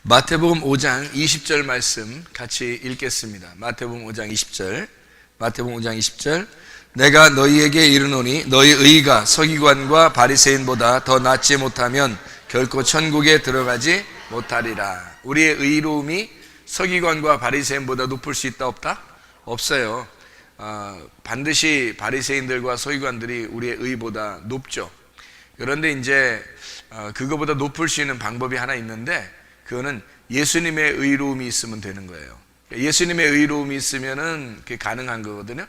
마태복음 5장 20절 말씀 같이 읽겠습니다. 마태복음 5장 20절. 마태복음 5장 20절. 내가 너희에게 이르노니 너희 의가 서기관과 바리새인보다 더 낫지 못하면 결코 천국에 들어가지 못하리라. 우리의 의로움이 서기관과 바리새인보다 높을 수 있다 없다? 없어요. 반드시 바리새인들과 서기관들이 우리의 의보다 높죠. 그런데 이제 그거보다 높을 수 있는 방법이 하나 있는데, 그거는 예수님의 의로움이 있으면 되는 거예요. 예수님의 의로움이 있으면은 그게 가능한 거거든요.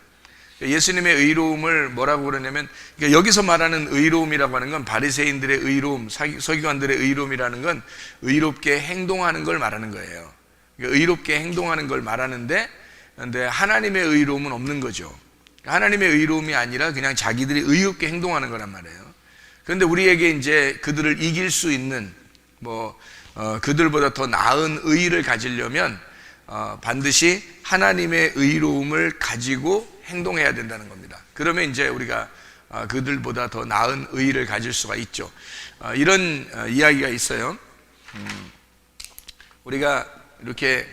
예수님의 의로움을 뭐라고 그러냐면, 여기서 말하는 의로움이라고 하는 건 바리새인들의 의로움, 서기관들의 의로움이라는 건 의롭게 행동하는 걸 말하는 거예요. 의롭게 행동하는 걸 말하는데, 근데 하나님의 의로움은 없는 거죠. 하나님의 의로움이 아니라 그냥 자기들이 의롭게 행동하는 거란 말이에요. 그런데 우리에게 이제 그들을 이길 수 있는 그들보다 더 나은 의의를 가지려면 반드시 하나님의 의로움을 가지고 행동해야 된다는 겁니다. 그러면 이제 우리가 그들보다 더 나은 의의를 가질 수가 있죠. 이런 이야기가 있어요. 우리가 이렇게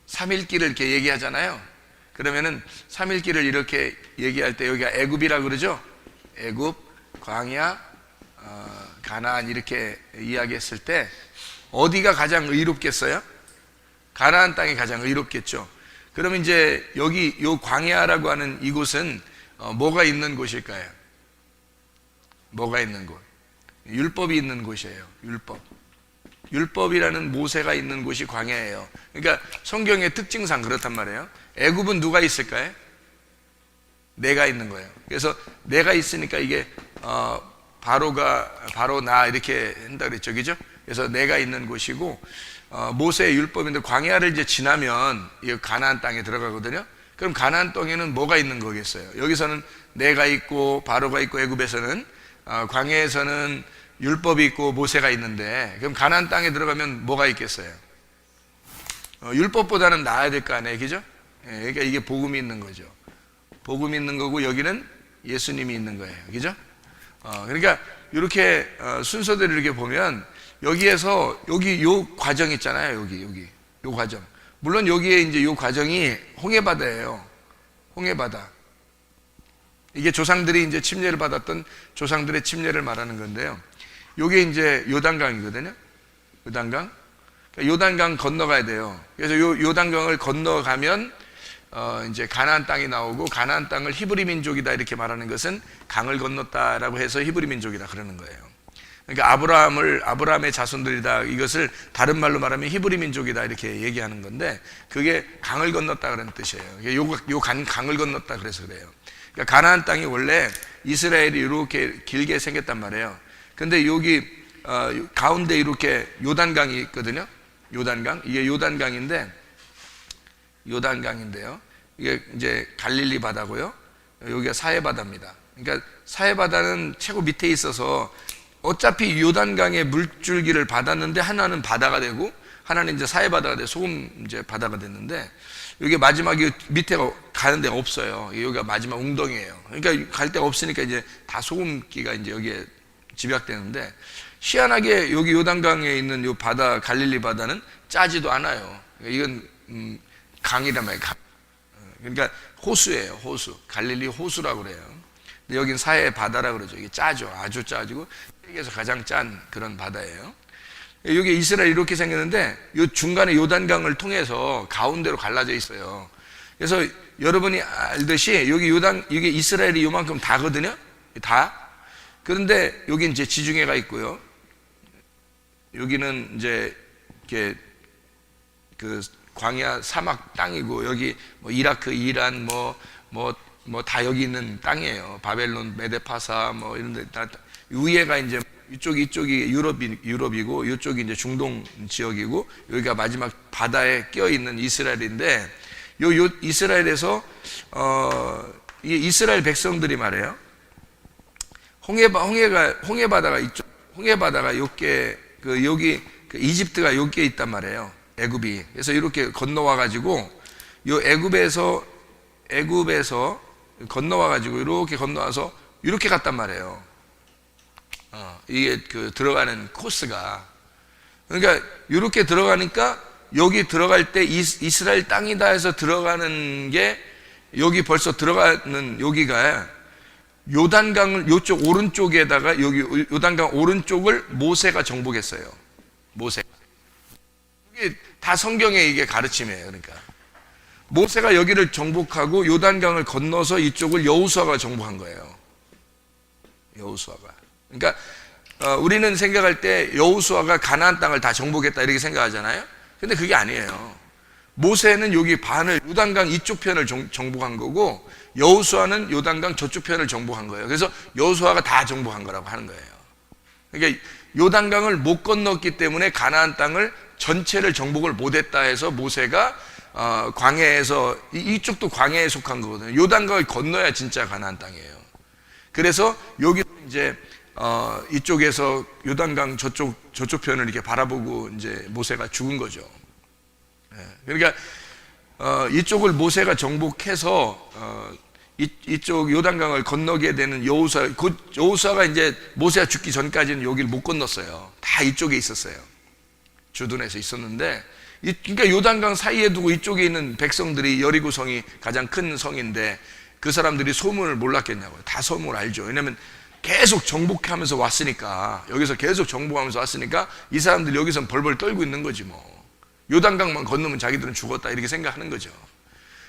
3일길을 이렇게 얘기하잖아요. 그러면은 3일길을 이렇게 얘기할 때 여기가 애굽이라 그러죠. 애굽, 광야, 가나안 이렇게 이야기했을 때 어디가 가장 의롭겠어요? 가나안 땅이 가장 의롭겠죠. 그러면 이제 여기 요 광야라고 하는 이곳은 뭐가 있는 곳일까요? 뭐가 있는 곳? 율법이 있는 곳이에요. 율법이라는 모세가 있는 곳이 광야예요. 그러니까 성경의 특징상 그렇단 말이에요. 애굽은 누가 있을까요? 내가 있는 거예요. 그래서 내가 있으니까 이게 바로 나 이렇게 한다 그랬죠, 그죠? 그래서 내가 있는 곳이고, 모세의 율법인데 광야를 이제 지나면 이 가나안 땅에 들어가거든요. 그럼 가나안 땅에는 뭐가 있는 거겠어요? 여기서는 내가 있고 바로가 있고, 애굽에서는 광야에서는 율법이 있고 모세가 있는데, 그럼 가나안 땅에 들어가면 뭐가 있겠어요? 율법보다는 나아야 될 거 아니에요, 그죠? 그러니까 이게 복음이 있는 거죠. 복음이 있는 거고, 여기는 예수님이 있는 거예요, 그죠? 그러니까 이렇게 순서대로 이렇게 보면, 여기에서 여기 요 과정 있잖아요. 여기 요 과정. 물론 여기에 이제 요 과정이 홍해바다예요. 홍해바다. 이게 조상들이 이제 침례를 받았던 조상들의 침례를 말하는 건데요. 요게 이제 요단강이거든요. 요단강. 그러니까 요단강 건너가야 돼요. 그래서 요 요단강을 건너가면 이제 가나안 땅이 나오고, 가나안 땅을 히브리 민족이다 이렇게 말하는 것은 강을 건넜다라고 해서 히브리 민족이다 그러는 거예요. 그러니까 아브라함의 자손들이다, 이것을 다른 말로 말하면 히브리 민족이다 이렇게 얘기하는 건데, 그게 강을 건넜다 그런 뜻이에요. 요 강을 건넜다 그래서 그래요. 그러니까 가나안 땅이 원래 이스라엘이 이렇게 길게 생겼단 말이에요. 근데 여기 가운데 이렇게 요단강이 있거든요. 요단강. 이게 요단강인데요. 이게 이제 갈릴리 바다고요. 여기가 사해 바다입니다. 그러니까 사해 바다는 최고 밑에 있어서 어차피 요단강의 물줄기를 받았는데, 하나는 바다가 되고 하나는 이제 사해 바다가 돼 소금 이제 바다가 됐는데, 여기 마지막에 밑에가 가는 데가 없어요. 여기가 마지막 웅덩이에요. 그러니까 갈 데가 없으니까 이제 다 소금기가 이제 여기에 집약되는데, 희한하게 여기 요단강에 있는 요 바다, 갈릴리 바다는 짜지도 않아요. 이건 강이란 말이에요. 그러니까 호수예요. 호수. 갈릴리 호수라고 그래요. 근데 여긴 사해 바다라고 그러죠. 이게 짜죠. 아주 짜지고 세계에서 가장 짠 그런 바다예요. 여기 이스라엘이 이렇게 생겼는데, 요 중간에 요단강을 통해서 가운데로 갈라져 있어요. 그래서 여러분이 알듯이 여기 이게 이스라엘이 요만큼 다거든요. 다. 그런데 여기 이제 지중해가 있고요. 여기는 이제 이렇게 그 광야 사막 땅이고, 여기 뭐 이라크, 이란 다 여기 있는 땅이에요. 바벨론, 메데파사 뭐 이런 데 다. 위에가 이제 이쪽이 유럽이고, 이쪽이 이제 중동 지역이고, 여기가 마지막 바다에 끼어 있는 이스라엘인데, 요 이스라엘에서 이 이스라엘 백성들이 말해요. 홍해바다가 이쪽, 홍해바다가 여기 이집트가 여기에 있단 말이에요. 애굽이. 그래서 이렇게 건너와 가지고 요 애굽에서 건너와 가지고 이렇게 건너와서 이렇게 갔단 말이에요. 이게 그 들어가는 코스가 그러니까 이렇게 들어가니까 여기 들어갈 때 이스라엘 땅이다 해서 들어가는 게 여기 벌써 들어가는 여기가 요단강을 요쪽 오른쪽에다가 여기 요단강 오른쪽을 모세가 정복했어요. 모세. 이게 다 성경의 이게 가르침이에요. 그러니까 모세가 여기를 정복하고 요단강을 건너서 이쪽을 여호수아가 정복한 거예요. 여호수아가. 그러니까 우리는 생각할 때 여호수아가 가나안 땅을 다 정복했다 이렇게 생각하잖아요. 근데 그게 아니에요. 모세는 여기 반을 요단강 이쪽 편을 정복한 거고 여호수아는 요단강 저쪽 편을 정복한 거예요. 그래서 여호수아가 다 정복한 거라고 하는 거예요. 그러니까 요단강을 못 건넜기 때문에 가나안 땅을 전체를 정복을 못했다 해서 모세가 광야에서 이쪽도 광야에 속한 거거든요. 요단강을 건너야 진짜 가나안 땅이에요. 그래서 여기 이제 이쪽에서 요단강 저쪽 편을 이렇게 바라보고 이제 모세가 죽은 거죠. 그러니까 이쪽을 모세가 정복해서 이쪽 요단강을 건너게 되는 여호수아가 이제 모세가 죽기 전까지는 여기를 못 건넜어요. 다 이쪽에 있었어요. 주둔해서 있었는데, 그러니까 요단강 사이에 두고 이쪽에 있는 백성들이 여리고성이 가장 큰 성인데 그 사람들이 소문을 몰랐겠냐고요. 다 소문을 알죠. 왜냐하면 계속 정복하면서 왔으니까, 여기서 계속 정복하면서 왔으니까 이 사람들이 여기서 벌벌 떨고 있는 거지 뭐. 요단강만 건너면 자기들은 죽었다 이렇게 생각하는 거죠.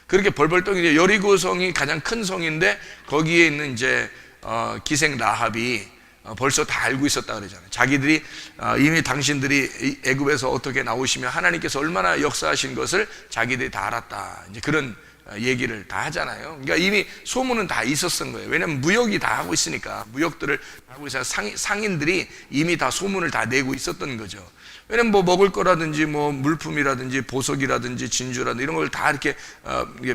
그렇게 벌벌 떨고, 여리고성이 가장 큰 성인데 거기에 있는 이제 기생 라합이 벌써 다 알고 있었다 그러잖아요. 자기들이 이미 당신들이 애굽에서 어떻게 나오시며 하나님께서 얼마나 역사하신 것을 자기들이 다 알았다, 이제 그런 얘기를 다 하잖아요. 그러니까 이미 소문은 다 있었던 거예요. 왜냐하면 무역이 다 하고 있으니까, 무역들을 하고 있어서 상인들이 이미 다 소문을 다 내고 있었던 거죠. 왜냐면 뭐 먹을 거라든지 뭐 물품이라든지 보석이라든지 진주라든지 이런 걸 다 이렇게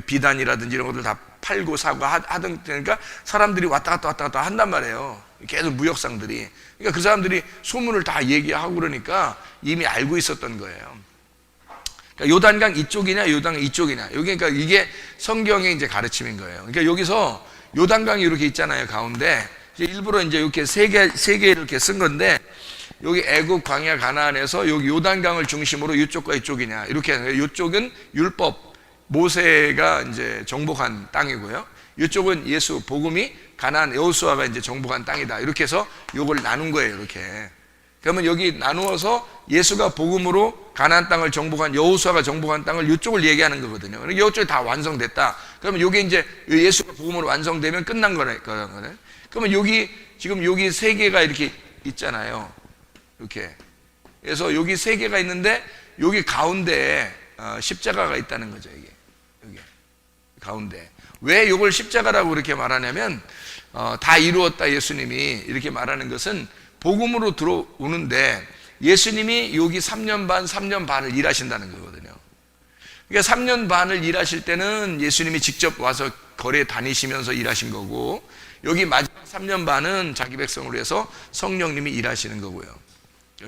비단이라든지 이런 것들 다 팔고 사고 하던 때니까 사람들이 왔다 갔다 한단 말이에요. 계속 무역상들이. 그러니까 그 사람들이 소문을 다 얘기하고 그러니까 이미 알고 있었던 거예요. 그러니까 요단강 이쪽이냐 요단강 이쪽이냐, 여기 그러니까 이게 성경의 이제 가르침인 거예요. 그러니까 여기서 요단강이 이렇게 있잖아요, 가운데. 일부러 이제 이렇게 세 개 이렇게 쓴 건데, 여기 애굽 광야 가나안에서 여기 요단강을 중심으로 이쪽과 이쪽이냐 이렇게 하는 거예요. 이쪽은 율법 모세가 이제 정복한 땅이고요. 이쪽은 예수 복음이 가나안 여호수아가 이제 정복한 땅이다. 이렇게 해서 요걸 나눈 거예요. 이렇게. 그러면 여기 나누어서 예수가 복음으로 가나안 땅을 정복한, 여호수아가 정복한 땅을 이쪽을 얘기하는 거거든요. 그러니까 이쪽이 다 완성됐다. 그러면 이게 이제 예수가 복음으로 완성되면 끝난 거거든요. 그러면 여기 지금 여기 세 개가 이렇게 있잖아요. 이렇게. 그래서 여기 세 개가 있는데 여기 가운데에 십자가가 있다는 거죠. 이게 여기 가운데. 왜 이걸 십자가라고 이렇게 말하냐면 다 이루었다 예수님이 이렇게 말하는 것은 복음으로 들어오는데 예수님이 여기 3년 반을 일하신다는 거거든요. 그러니까 3년 반을 일하실 때는 예수님이 직접 와서 거리에 다니시면서 일하신 거고, 여기 마지막 3년 반은 자기 백성을 위해서 성령님이 일하시는 거고요.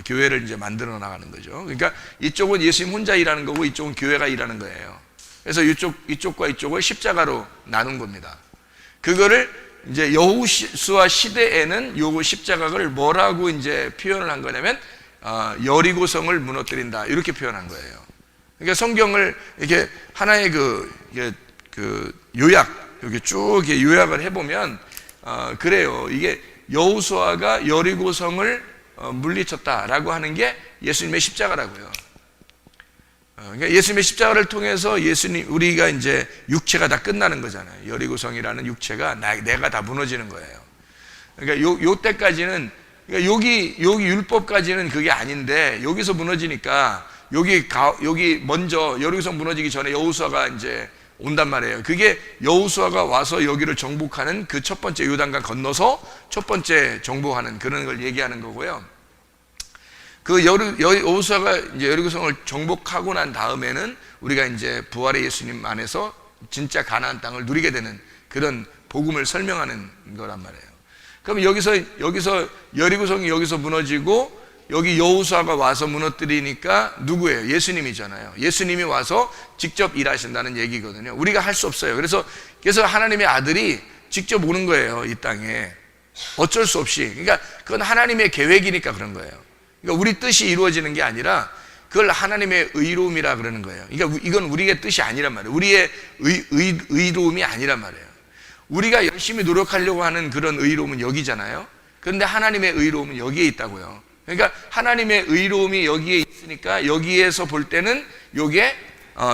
교회를 이제 만들어 나가는 거죠. 그러니까 이쪽은 예수님 혼자 일하는 거고 이쪽은 교회가 일하는 거예요. 그래서 이쪽과 이쪽을 십자가로 나눈 겁니다. 그거를 이제 여호수아 시대에는 요 십자가를 뭐라고 이제 표현을 한 거냐면 여리고성을 무너뜨린다 이렇게 표현한 거예요. 그러니까 성경을 이렇게 하나의 그 요약, 이렇게 쭉 이렇게 요약을 해보면 그래요. 이게 여호수아가 여리고성을 물리쳤다라고 하는 게 예수님의 십자가라고요. 그러니까 예수님의 십자가를 통해서 우리가 이제 육체가 다 끝나는 거잖아요. 여리고성이라는 육체가 내가 다 무너지는 거예요. 그러니까 요 때까지는, 그러니까 여기 율법까지는 그게 아닌데 여기서 무너지니까 여기 먼저 여리고성 무너지기 전에 여호수아가 이제 온단 말이에요. 그게 여호수아가 와서 여기를 정복하는 그 첫 번째 요단강 건너서 첫 번째 정복하는 그런 걸 얘기하는 거고요. 그 여호수아가 이제 여리고성을 정복하고 난 다음에는 우리가 이제 부활의 예수님 안에서 진짜 가나안 땅을 누리게 되는 그런 복음을 설명하는 거란 말이에요. 그럼 여기서 여리고성이 여기서 무너지고 여기 여호수아가 와서 무너뜨리니까 누구예요? 예수님이잖아요. 예수님이 와서 직접 일하신다는 얘기거든요. 우리가 할 수 없어요. 그래서 하나님의 아들이 직접 오는 거예요, 이 땅에. 어쩔 수 없이. 그러니까 그건 하나님의 계획이니까 그런 거예요. 그러니까 우리 뜻이 이루어지는 게 아니라 그걸 하나님의 의로움이라 그러는 거예요. 그러니까 이건 우리의 뜻이 아니란 말이에요. 우리의 의로움이 아니란 말이에요. 우리가 열심히 노력하려고 하는 그런 의로움은 여기잖아요. 그런데 하나님의 의로움은 여기에 있다고요. 그러니까 하나님의 의로움이 여기에 있으니까 여기에서 볼 때는 요게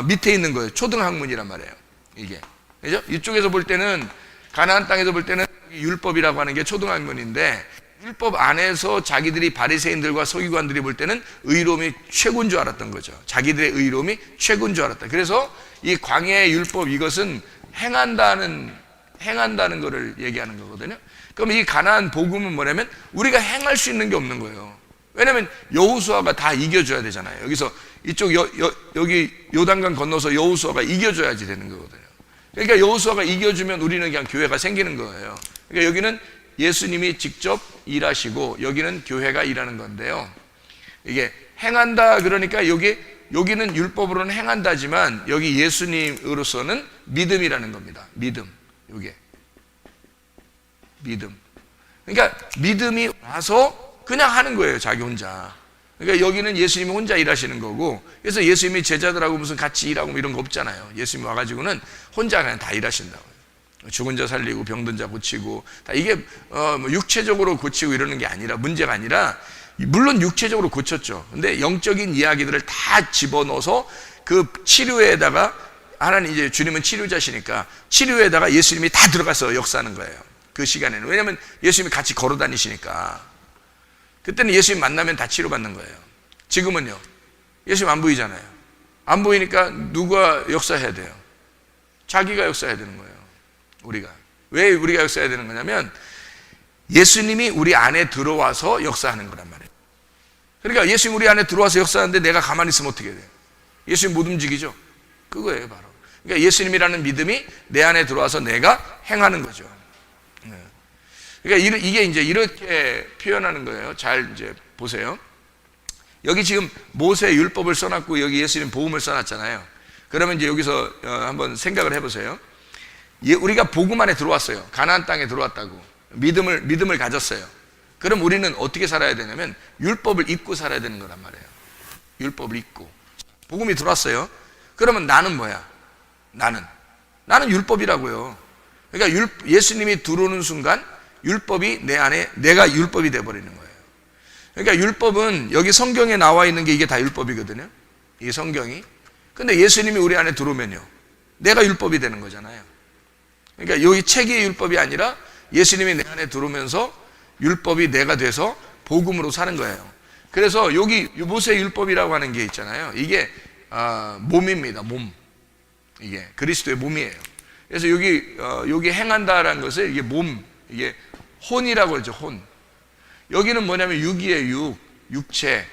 밑에 있는 거예요. 초등학문이란 말이에요. 이게. 그죠? 이쪽에서 볼 때는 가나안 땅에서 볼 때는 율법이라고 하는 게 초등학문인데 율법 안에서 자기들이 바리새인들과 서기관들이 볼 때는 의로움이 최고인 줄 알았던 거죠. 자기들의 의로움이 최고인 줄 알았다. 그래서 이 광야의 율법 이것은 행한다는 거를 얘기하는 거거든요. 그럼 이 가나안 복음은 뭐냐면 우리가 행할 수 있는 게 없는 거예요. 왜냐하면 여호수아가 다 이겨줘야 되잖아요. 여기서 이쪽 여기 요단강 건너서 여호수아가 이겨줘야지 되는 거거든요. 그러니까 여호수아가 이겨주면 우리는 그냥 교회가 생기는 거예요. 그러니까 여기는 예수님이 직접 일하시고 여기는 교회가 일하는 건데요. 이게 행한다 그러니까 여기는 율법으로는 행한다지만 여기 예수님으로서는 믿음이라는 겁니다. 믿음. 이게 믿음. 그러니까 믿음이 와서 그냥 하는 거예요. 자기 혼자. 그러니까 여기는 예수님이 혼자 일하시는 거고, 그래서 예수님이 제자들하고 무슨 같이 일하고 이런 거 없잖아요. 예수님이 와가지고는 혼자 그냥 다 일하신다고요. 죽은 자 살리고 병든 자 고치고 다 이게 뭐 육체적으로 고치고 이러는 게 아니라, 문제가 아니라, 물론 육체적으로 고쳤죠. 근데 영적인 이야기들을 다 집어넣어서 그 치료에다가, 하나님 이제 주님은 치료자시니까 치료에다가 예수님이 다 들어가서 역사하는 거예요. 그 시간에는. 왜냐하면 예수님이 같이 걸어 다니시니까. 그때는 예수님 만나면 다 치료받는 거예요. 지금은요, 예수님 안 보이잖아요. 안 보이니까 누가 역사해야 돼요? 자기가 역사해야 되는 거예요. 우리가. 왜 우리가 역사해야 되는 거냐면 예수님이 우리 안에 들어와서 역사하는 거란 말이에요. 그러니까 예수님 우리 안에 들어와서 역사하는데 내가 가만히 있으면 어떻게 돼요? 예수님 못 움직이죠? 그거예요, 바로. 그러니까 예수님이라는 믿음이 내 안에 들어와서 내가 행하는 거죠. 그러니까 이게 이제 이렇게 표현하는 거예요. 잘 이제 보세요. 여기 지금 모세 율법을 써놨고 여기 예수님 복음을 써놨잖아요. 그러면 이제 여기서 한번 생각을 해보세요. 우리가 복음 안에 들어왔어요. 가나안 땅에 들어왔다고. 믿음을 가졌어요. 그럼 우리는 어떻게 살아야 되냐면 율법을 입고 살아야 되는 거란 말이에요. 율법을 입고. 복음이 들어왔어요. 그러면 나는 뭐야? 나는 율법이라고요. 그러니까 예수님이 들어오는 순간 율법이 내 안에, 내가 율법이 돼버리는 거예요. 그러니까 율법은 여기 성경에 나와 있는 게 이게 다 율법이거든요. 이 성경이. 근데 예수님이 우리 안에 들어오면요, 내가 율법이 되는 거잖아요. 그러니까 여기 책의 율법이 아니라 예수님이 내 안에 들어오면서 율법이 내가 돼서 복음으로 사는 거예요. 그래서 여기 모세 율법이라고 하는 게 있잖아요. 이게 몸입니다. 몸. 이게 그리스도의 몸이에요. 그래서 여기 행한다라는 것을 이게 몸, 이게 혼이라고 하죠. 혼. 여기는 뭐냐면 육이에요. 육체.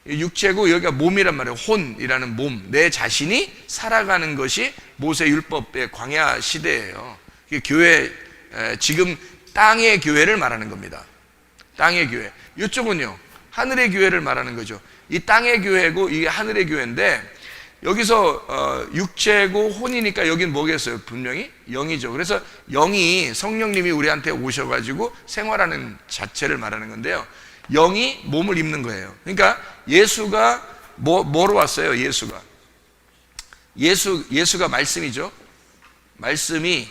육체고 여기가 몸이란 말이에요. 혼이라는 몸. 내 자신이 살아가는 것이 모세 율법의 광야 시대예요. 교회, 지금 땅의 교회를 말하는 겁니다. 땅의 교회. 이쪽은요, 하늘의 교회를 말하는 거죠. 이 땅의 교회고 이게 하늘의 교회인데, 여기서 육체고 혼이니까 여긴 뭐겠어요? 분명히 영이죠. 그래서 영이, 성령님이 우리한테 오셔가지고 생활하는 자체를 말하는 건데요, 영이 몸을 입는 거예요. 그러니까 예수가 뭐로 왔어요? 예수가 말씀이죠. 말씀이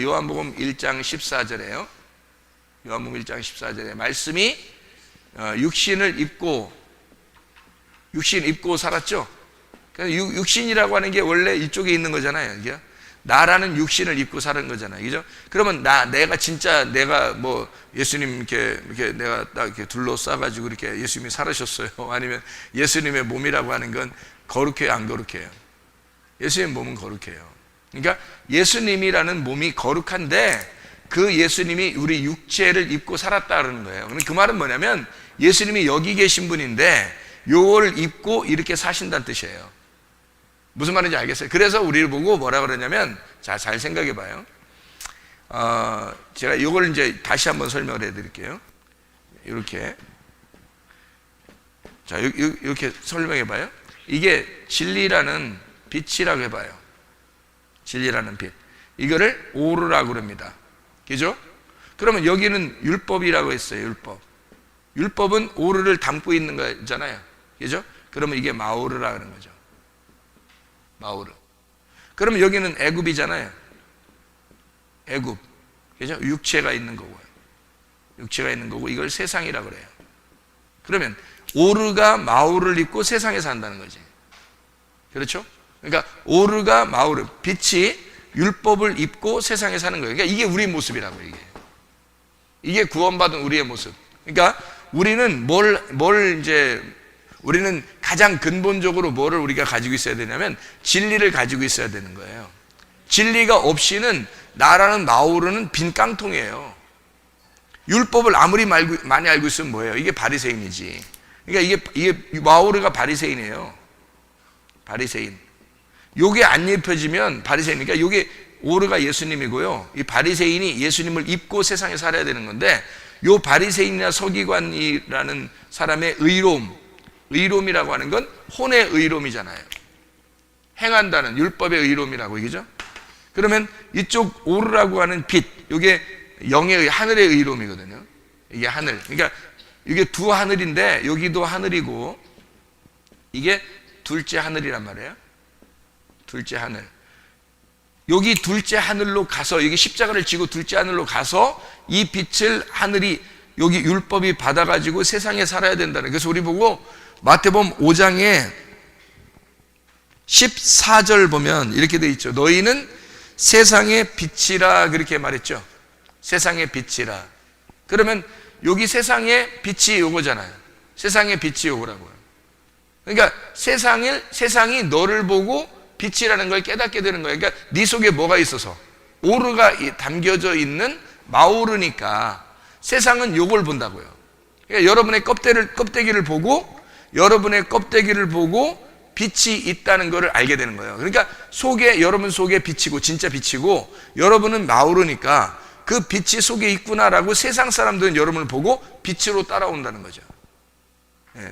요한복음 1장 14절에요. 요한복음 1장 14절에 말씀이 육신을 입고 살았죠. 육신이라고 하는 게 원래 이쪽에 있는 거잖아요. 이게 나라는 육신을 입고 사는 거잖아요. 그죠? 그러면 내가 진짜 내가 뭐 예수님 이렇게 내가 딱 이렇게 둘러싸가지고 이렇게 예수님이 살으셨어요. 아니면 예수님의 몸이라고 하는 건 거룩해요, 안 거룩해요? 예수님 몸은 거룩해요. 그러니까 예수님이라는 몸이 거룩한데 그 예수님이 우리 육체를 입고 살았다는 거예요. 그 말은 뭐냐면 예수님이 여기 계신 분인데 요걸 입고 이렇게 사신다는 뜻이에요. 무슨 말인지 알겠어요? 그래서 우리를 보고 뭐라 그러냐면, 자, 잘 생각해 봐요. 제가 이걸 이제 다시 한번 설명을 해 드릴게요. 이렇게. 자, 이렇게 설명해 봐요. 이게 진리라는 빛이라고 해 봐요. 진리라는 빛. 이거를 오르라고 그럽니다. 그죠? 그러면 여기는 율법이라고 했어요. 율법은 오르를 담고 있는 거잖아요. 그죠? 그러면 이게 마오르라 하는 거죠. 마오르. 그러면 여기는 애굽이잖아요. 애굽. 그죠? 육체가 있는 거고요. 육체가 있는 거고 이걸 세상이라 그래요. 그러면 오르가 마오르를 입고 세상에 산다는 거지. 그렇죠? 그러니까 오르가 마오르, 빛이 율법을 입고 세상에 사는 거예요. 그러니까 이게 우리 모습이라고. 이게 구원받은 우리의 모습. 그러니까 우리는 우리는 가장 근본적으로 뭐를 우리가 가지고 있어야 되냐면 진리를 가지고 있어야 되는 거예요. 진리가 없이는 나라는 마오르는 빈 깡통이에요. 율법을 아무리 많이 알고 있으면 뭐예요? 이게 바리새인이지. 그러니까 이게 마오르가 바리새인이에요. 바리새인. 요게 안 입혀지면 바리새인. 그러니까 요게 오르가 예수님이고요. 이 바리새인이 예수님을 입고 세상에 살아야 되는 건데, 요 바리새인이나 서기관이라는 사람의 의로움이라고 하는 건 혼의 의로움이잖아요. 행한다는 율법의 의로움이라고 얘기죠. 그러면 이쪽 오르라고 하는 빛, 이게 영의 하늘의 의로움이거든요. 이게 하늘. 그러니까 이게 두 하늘인데 여기도 하늘이고 이게 둘째 하늘이란 말이에요. 둘째 하늘. 여기 둘째 하늘로 가서, 여기 십자가를 지고 둘째 하늘로 가서 이 빛을 하늘이, 여기 율법이 받아가지고 세상에 살아야 된다는. 그래서 우리 보고 마태복음 5장에 14절 보면 이렇게 돼 있죠. 너희는 세상의 빛이라 그렇게 말했죠. 세상의 빛이라. 그러면 여기 세상의 빛이 요거잖아요. 세상의 빛이 요거라고요. 그러니까 세상이 너를 보고 빛이라는 걸 깨닫게 되는 거예요. 그러니까 네 속에 뭐가 있어서, 오르가 담겨져 있는 마오르니까 세상은 요걸 본다고요. 그러니까 여러분의 껍데기를 보고, 여러분의 껍데기를 보고 빛이 있다는 것을 알게 되는 거예요. 그러니까 여러분 속에 빛이고, 진짜 빛이고, 여러분은 마오르니까 그 빛이 속에 있구나라고 세상 사람들은 여러분을 보고 빛으로 따라온다는 거죠.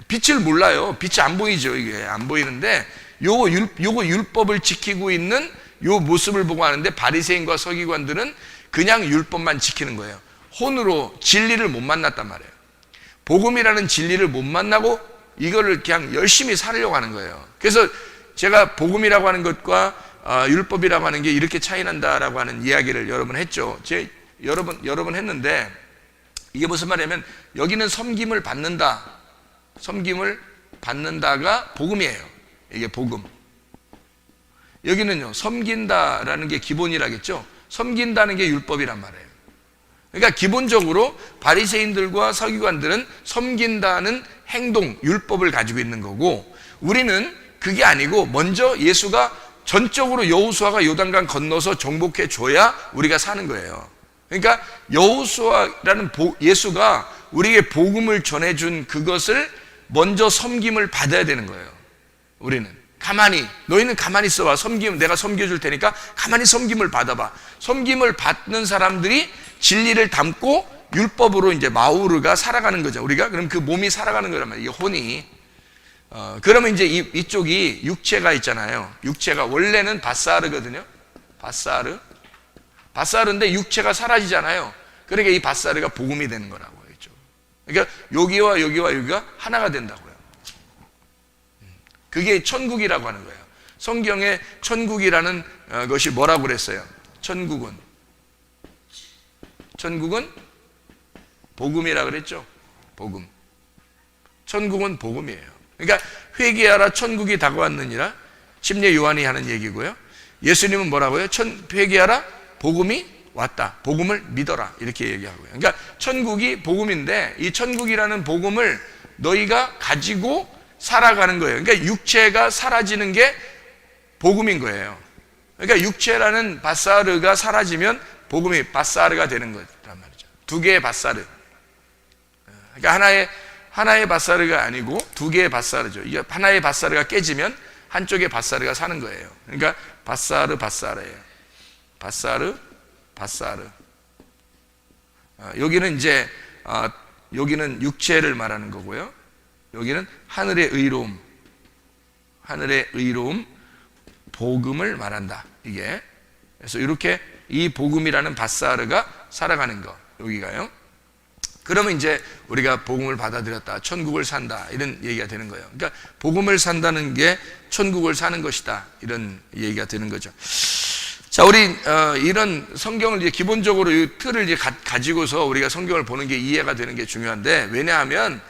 빛을 몰라요. 빛이 안 보이죠. 이게 안 보이는데 요거 율법을 지키고 있는 요 모습을 보고 하는데, 바리새인과 서기관들은 그냥 율법만 지키는 거예요. 혼으로 진리를 못 만났단 말이에요. 복음이라는 진리를 못 만나고 이거를 그냥 열심히 살려고 하는 거예요. 그래서 제가 복음이라고 하는 것과 율법이라고 하는 게 이렇게 차이 난다라고 하는 이야기를 여러 번 했죠. 여러 번 했는데, 이게 무슨 말이냐면 여기는 섬김을 받는다가 복음이에요. 이게 복음. 여기는요, 섬긴다라는 게 기본이라겠죠. 섬긴다는 게 율법이란 말이에요. 그러니까 기본적으로 바리새인들과 서기관들은 섬긴다는 행동, 율법을 가지고 있는 거고, 우리는 그게 아니고 먼저 예수가 전적으로 여호수아가 요단강 건너서 정복해 줘야 우리가 사는 거예요. 그러니까 여호수아라는 예수가 우리에게 복음을 전해준 그것을 먼저 섬김을 받아야 되는 거예요. 우리는 너희는 가만히 있어봐. 내가 섬겨줄 테니까 가만히 섬김을 받아봐. 섬김을 받는 사람들이 진리를 담고 율법으로 이제 마오르가 살아가는 거죠. 우리가 그럼 그 몸이 살아가는 거란 말이에요. 이게 혼이. 그러면 이제 이쪽이 육체가 있잖아요. 육체가 원래는 바사르거든요. 바사르인데 육체가 사라지잖아요. 그러니까 이 바사르가 복음이 되는 거라고 했죠. 그러니까 여기가 하나가 된다고요. 그게 천국이라고 하는 거예요. 성경에 천국이라는 것이 뭐라고 그랬어요? 천국은 복음이라고 그랬죠. 복음. 천국은 복음이에요. 그러니까 회개하라, 천국이 다가왔느니라. 침례 요한이 하는 얘기고요. 예수님은 뭐라고요? 회개하라, 복음이 왔다. 복음을 믿어라. 이렇게 얘기하고요. 그러니까 천국이 복음인데, 이 천국이라는 복음을 너희가 가지고 살아가는 거예요. 그러니까 육체가 사라지는 게 복음인 거예요. 그러니까 육체라는 바사르가 사라지면 복음이 바사르가 되는 거란 말이죠. 두 개의 바사르. 그러니까 하나의 바사르가 아니고 두 개의 바사르죠. 이게 하나의 바사르가 깨지면 한쪽의 바사르가 사는 거예요. 그러니까 바사르예요. 바사르. 여기는 이제 여기는 육체를 말하는 거고요. 여기는 하늘의 의로움, 복음을 말한다. 이게. 그래서 이렇게 이 복음이라는 바사르가 살아가는 거. 여기가요. 그러면 이제 우리가 복음을 받아들였다, 천국을 산다, 이런 얘기가 되는 거예요. 그러니까 복음을 산다는 게 천국을 사는 것이다, 이런 얘기가 되는 거죠. 자, 우리 이런 성경을 이제 기본적으로 이 틀을 이제 가지고서 우리가 성경을 보는 게 이해가 되는 게 중요한데, 왜냐하면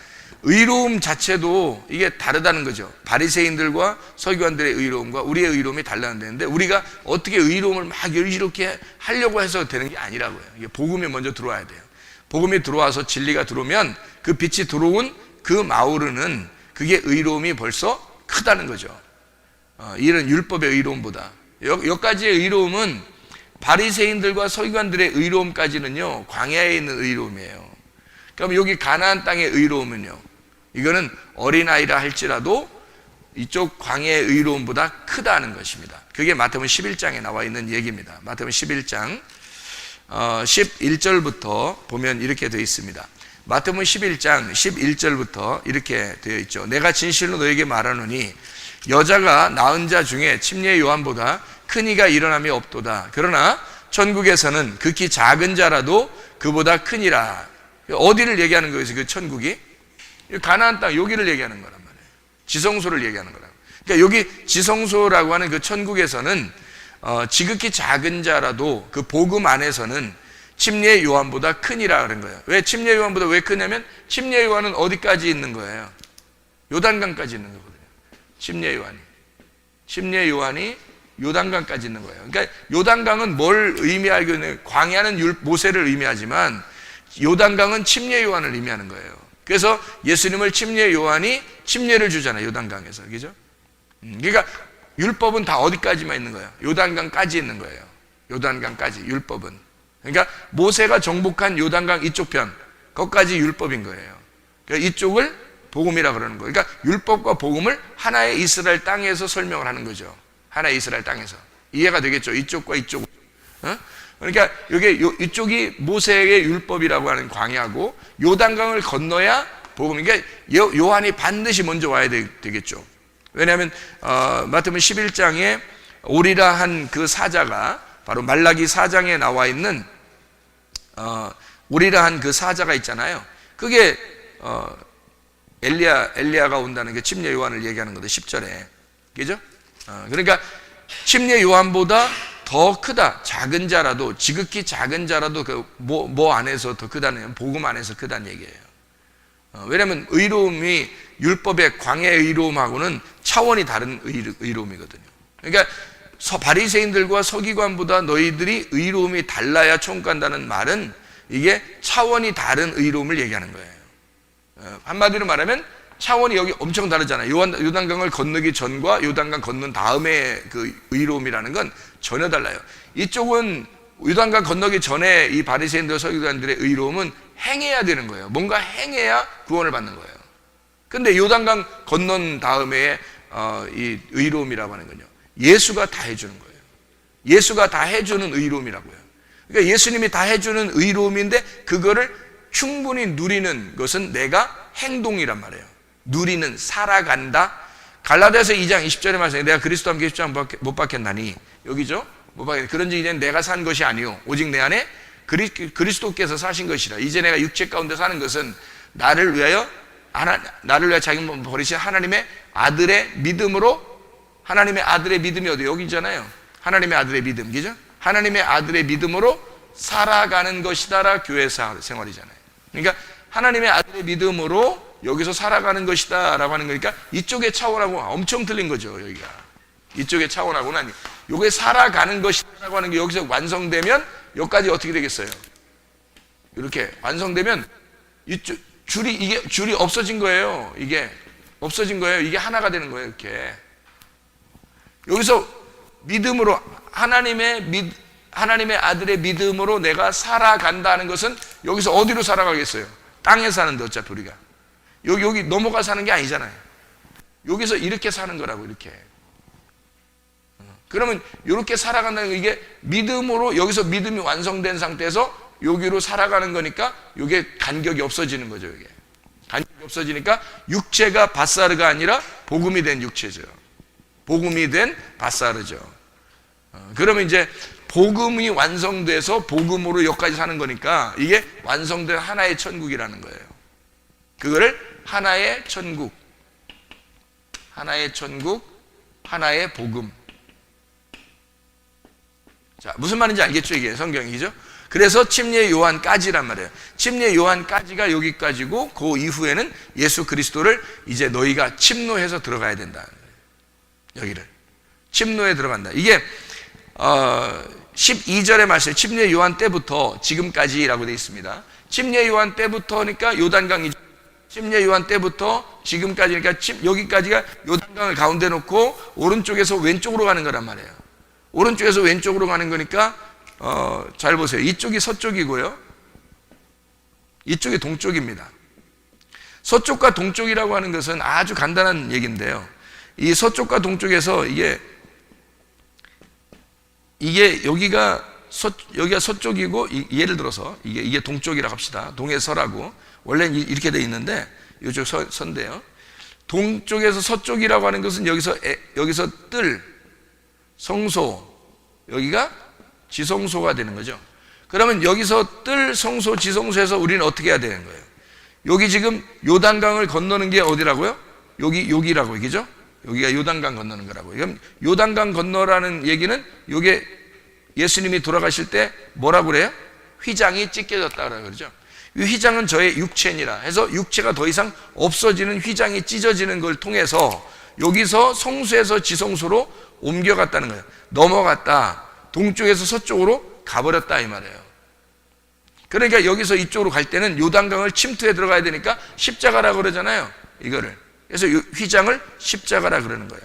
의로움 자체도 이게 다르다는 거죠. 바리새인들과 서기관들의 의로움과 우리의 의로움이 달라는데, 우리가 어떻게 의로움을 막 이렇게 하려고 해서 되는 게 아니라고요. 이게 복음이 먼저 들어와야 돼요. 복음이 들어와서 진리가 들어오면 그 빛이 들어온 그 마우르는 그게 의로움이 벌써 크다는 거죠. 이런 율법의 의로움보다. 여기까지의 의로움은 바리새인들과 서기관들의 의로움까지는요, 광야에 있는 의로움이에요. 그럼 여기 가나안 땅의 의로움은요, 이거는 어린아이라 할지라도 이쪽 광야의 의로움보다 크다는 것입니다. 그게 마태복음 11장에 나와 있는 얘기입니다. 마태복음 11장 11절부터 보면 이렇게 되어 있습니다. 마태복음 11장 11절부터 이렇게 되어 있죠. 내가 진실로 너에게 말하노니 여자가 낳은 자 중에 침례 요한보다 큰 이가 일어남이 없도다. 그러나 천국에서는 극히 작은 자라도 그보다 크니라. 어디를 얘기하는 거예요? 그 천국이 가나안 땅, 여기를 얘기하는 거란 말이에요. 지성소를 얘기하는 거라고. 그러니까 여기 지성소라고 하는 그 천국에서는 지극히 작은 자라도 그 복음 안에서는 침례 요한보다 크니라 그런 거예요. 왜 침례 요한보다 왜 크냐면 침례 요한은 어디까지 있는 거예요? 요단강까지 있는 거거든요. 침례 요한이 요단강까지 있는 거예요. 그러니까 요단강은 뭘 의미하고 있는, 광야는 모세를 의미하지만 요단강은 침례 요한을 의미하는 거예요. 그래서 예수님을 침례 요한이 침례를 주잖아요, 요단강에서. 그죠? 그러니까 율법은 다 어디까지만 있는 거예요? 요단강까지 있는 거예요. 요단강까지, 율법은. 그러니까 모세가 정복한 요단강 이쪽 편, 거기까지 율법인 거예요. 그러니까 이쪽을 복음이라 그러는 거예요. 그러니까 율법과 복음을 하나의 이스라엘 땅에서 설명을 하는 거죠. 하나의 이스라엘 땅에서. 이해가 되겠죠? 이쪽과 이쪽. 그러니까 이쪽이 모세의 율법이라고 하는 광야고, 요단강을 건너야 복음. 그러니까 요한이 반드시 먼저 와야 되겠죠. 왜냐하면 마태복음 11장에 오리라 한 그 사자가 바로 말라기 4장에 나와 있는 오리라 한 그 사자가 있잖아요. 그게 엘리야가 온다는 게 침례 요한을 얘기하는 건데 10절에. 그죠? 그러니까 침례 요한보다 더 크다. 작은 자라도, 지극히 작은 자라도 그 뭐 안에서 더 크다는, 복음 안에서 크다는 얘기예요. 왜냐하면 의로움이 율법의 광야의 의로움하고는 차원이 다른 의로움이거든요. 그러니까 바리새인들과 서기관보다 너희들이 의로움이 달라야 천국 간다는 말은 이게 차원이 다른 의로움을 얘기하는 거예요. 한마디로 말하면 차원이 여기 엄청 다르잖아요. 요단강을 건너기 전과 요단강 건넌 다음에 그 의로움이라는 건 전혀 달라요. 이쪽은 요단강 건너기 전에 이 바리새인들 서기관들의 의로움은 행해야 되는 거예요. 뭔가 행해야 구원을 받는 거예요. 근데 요단강 건넌 다음에 이 의로움이라고 하는 건요, 예수가 다 해주는 거예요. 예수가 다 해주는 의로움이라고요. 그러니까 예수님이 다 해주는 의로움인데 그거를 충분히 누리는 것은 내가 행동이란 말이에요. 누리는, 살아간다. 갈라디아서 2장 20절에 말씀해, 내가 그리스도와 함께 십자가 못 박혔나니, 여기죠? 못 박혔나니 그런지 이제 내가 산 것이 아니요 오직 내 안에 그리스도께서 사신 것이라. 이제 내가 육체 가운데 사는 것은 나를 위하여 자기 몸 버리신 하나님의 아들의 믿음으로. 하나님의 아들의 믿음이 어디? 여기잖아요. 하나님의 아들의 믿음, 그죠? 하나님의 아들의 믿음으로 살아가는 것이다라 교회 생활이잖아요. 그러니까 하나님의 아들의 믿음으로 여기서 살아가는 것이다 라고 하는 거니까 이쪽의 차원하고 엄청 틀린 거죠. 여기가 이쪽의 차원하고는 아니, 요게 살아가는 것이다 라고 하는 게 여기서 완성되면 여기까지 어떻게 되겠어요? 이렇게 완성되면 이쪽 줄이 없어진 거예요. 이게 없어진 거예요. 이게 하나가 되는 거예요. 이렇게 여기서 믿음으로 하나님의 아들의 믿음으로 내가 살아간다는 것은 여기서 어디로 살아가겠어요? 땅에 사는데 어차피 우리가 여기 넘어가 사는 게 아니잖아요. 여기서 이렇게 사는 거라고. 이렇게. 그러면 이렇게 살아간다는 게, 이게 믿음으로, 여기서 믿음이 완성된 상태에서 여기로 살아가는 거니까 이게 간격이 없어지는 거죠. 이게 간격이 없어지니까 육체가 바사르가 아니라 복음이 된 육체죠. 복음이 된 바사르죠. 그러면 이제 복음이 완성돼서 복음으로 여기까지 사는 거니까 이게 완성된 하나의 천국이라는 거예요. 그거를 하나의 천국, 하나의 천국, 하나의 복음. 자, 무슨 말인지 알겠죠? 이게 성경이죠? 그래서 침례 요한까지란 말이에요. 침례 요한까지가 여기까지고 그 이후에는 예수 그리스도를 이제 너희가 침노해서 들어가야 된다. 여기를 침노에 들어간다. 이게 12절의 말씀, 침례 요한 때부터 지금까지라고 되어 있습니다. 침례 요한 때부터니까 요단강이죠. 침례 요한 때부터 지금까지니까 여기까지가 요단강을 가운데 놓고 오른쪽에서 왼쪽으로 가는 거란 말이에요. 오른쪽에서 왼쪽으로 가는 거니까 잘 보세요. 이쪽이 서쪽이고요, 이쪽이 동쪽입니다. 서쪽과 동쪽이라고 하는 것은 아주 간단한 얘기인데요, 이 서쪽과 동쪽에서 이게 여기가 서쪽이고, 예를 들어서 이게 동쪽이라고 합시다. 동해서라고 원래는 이렇게 돼 있는데 이쪽 서인데요, 동쪽에서 서쪽이라고 하는 것은 여기서 뜰, 성소, 여기가 지성소가 되는 거죠. 그러면 여기서 뜰, 성소, 지성소에서 우리는 어떻게 해야 되는 거예요? 여기 지금 요단강을 건너는 게 어디라고요? 여기라고 얘기죠? 여기가 요단강 건너는 거라고. 그럼 요단강 건너라는 얘기는 요게 예수님이 돌아가실 때 뭐라고 그래요? 휘장이 찢겨졌다고 그러죠. 이 휘장은 저의 육체니라 해서 육체가 더 이상 없어지는, 휘장이 찢어지는 걸 통해서 여기서 성소에서 지성소로 옮겨갔다는 거예요. 넘어갔다. 동쪽에서 서쪽으로 가버렸다 이 말이에요. 그러니까 여기서 이쪽으로 갈 때는 요단강을 침투해 들어가야 되니까 십자가라고 그러잖아요, 이거를. 그래서 휘장을 십자가라 그러는 거예요.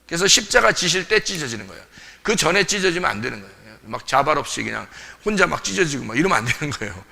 그래서 십자가 지실 때 찢어지는 거예요. 그 전에 찢어지면 안 되는 거예요. 막 자발 없이 그냥 혼자 막 찢어지고 막 이러면 안 되는 거예요.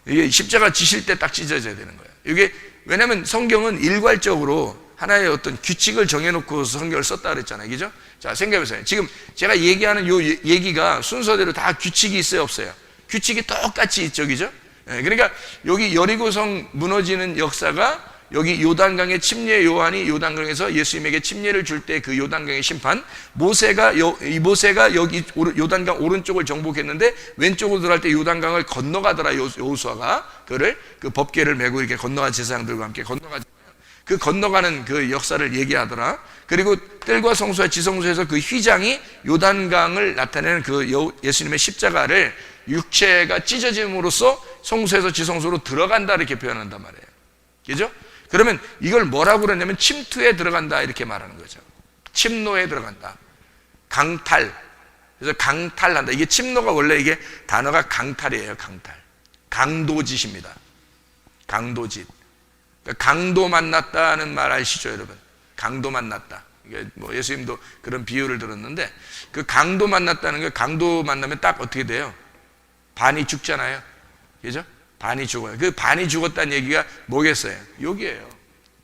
이게 십자가 지실 때 딱 찢어져야 되는 거예요. 이게 왜냐하면 성경은 일괄적으로 하나의 어떤 규칙을 정해놓고 성경을 썼다 그랬잖아요, 그죠? 자, 생각해보세요. 지금 제가 얘기하는 요 얘기가 순서대로 다 규칙이 있어요, 없어요? 규칙이 똑같이 있죠, 그죠? 그러니까 여기 여리고성 무너지는 역사가 여기 요단강의 침례 요한이 요단강에서 예수님에게 침례를 줄 때 그 요단강의 심판, 모세가 여기 요단강 오른쪽을 정복했는데 왼쪽으로 들어갈 때 요단강을 건너가더라, 여호수아가 그를 그 법궤를 메고 이렇게 건너간 제사장들과 함께 건너가잖아요. 그 건너가는 그 역사를 얘기하더라. 그리고 뜰과 성소와 지성소에서 그 휘장이 요단강을 나타내는 그 예수님의 십자가를 육체가 찢어짐으로써 성소에서 지성소로 들어간다 이렇게 표현한단 말이에요, 그죠? 그러면 이걸 뭐라고 그러냐면 침투에 들어간다 이렇게 말하는 거죠. 침노에 들어간다, 강탈. 그래서 강탈한다. 이게 침노가 원래 이게 단어가 강탈이에요. 강탈, 강도짓입니다. 강도짓. 그러니까 강도 만났다는 말 아시죠, 여러분? 강도 만났다. 이게 뭐 예수님도 그런 비유를 들었는데, 그 강도 만났다는 게, 강도 만나면 딱 어떻게 돼요? 반이 죽잖아요, 그죠? 반이 죽어요. 그 반이 죽었다는 얘기가 뭐겠어요? 여기에요.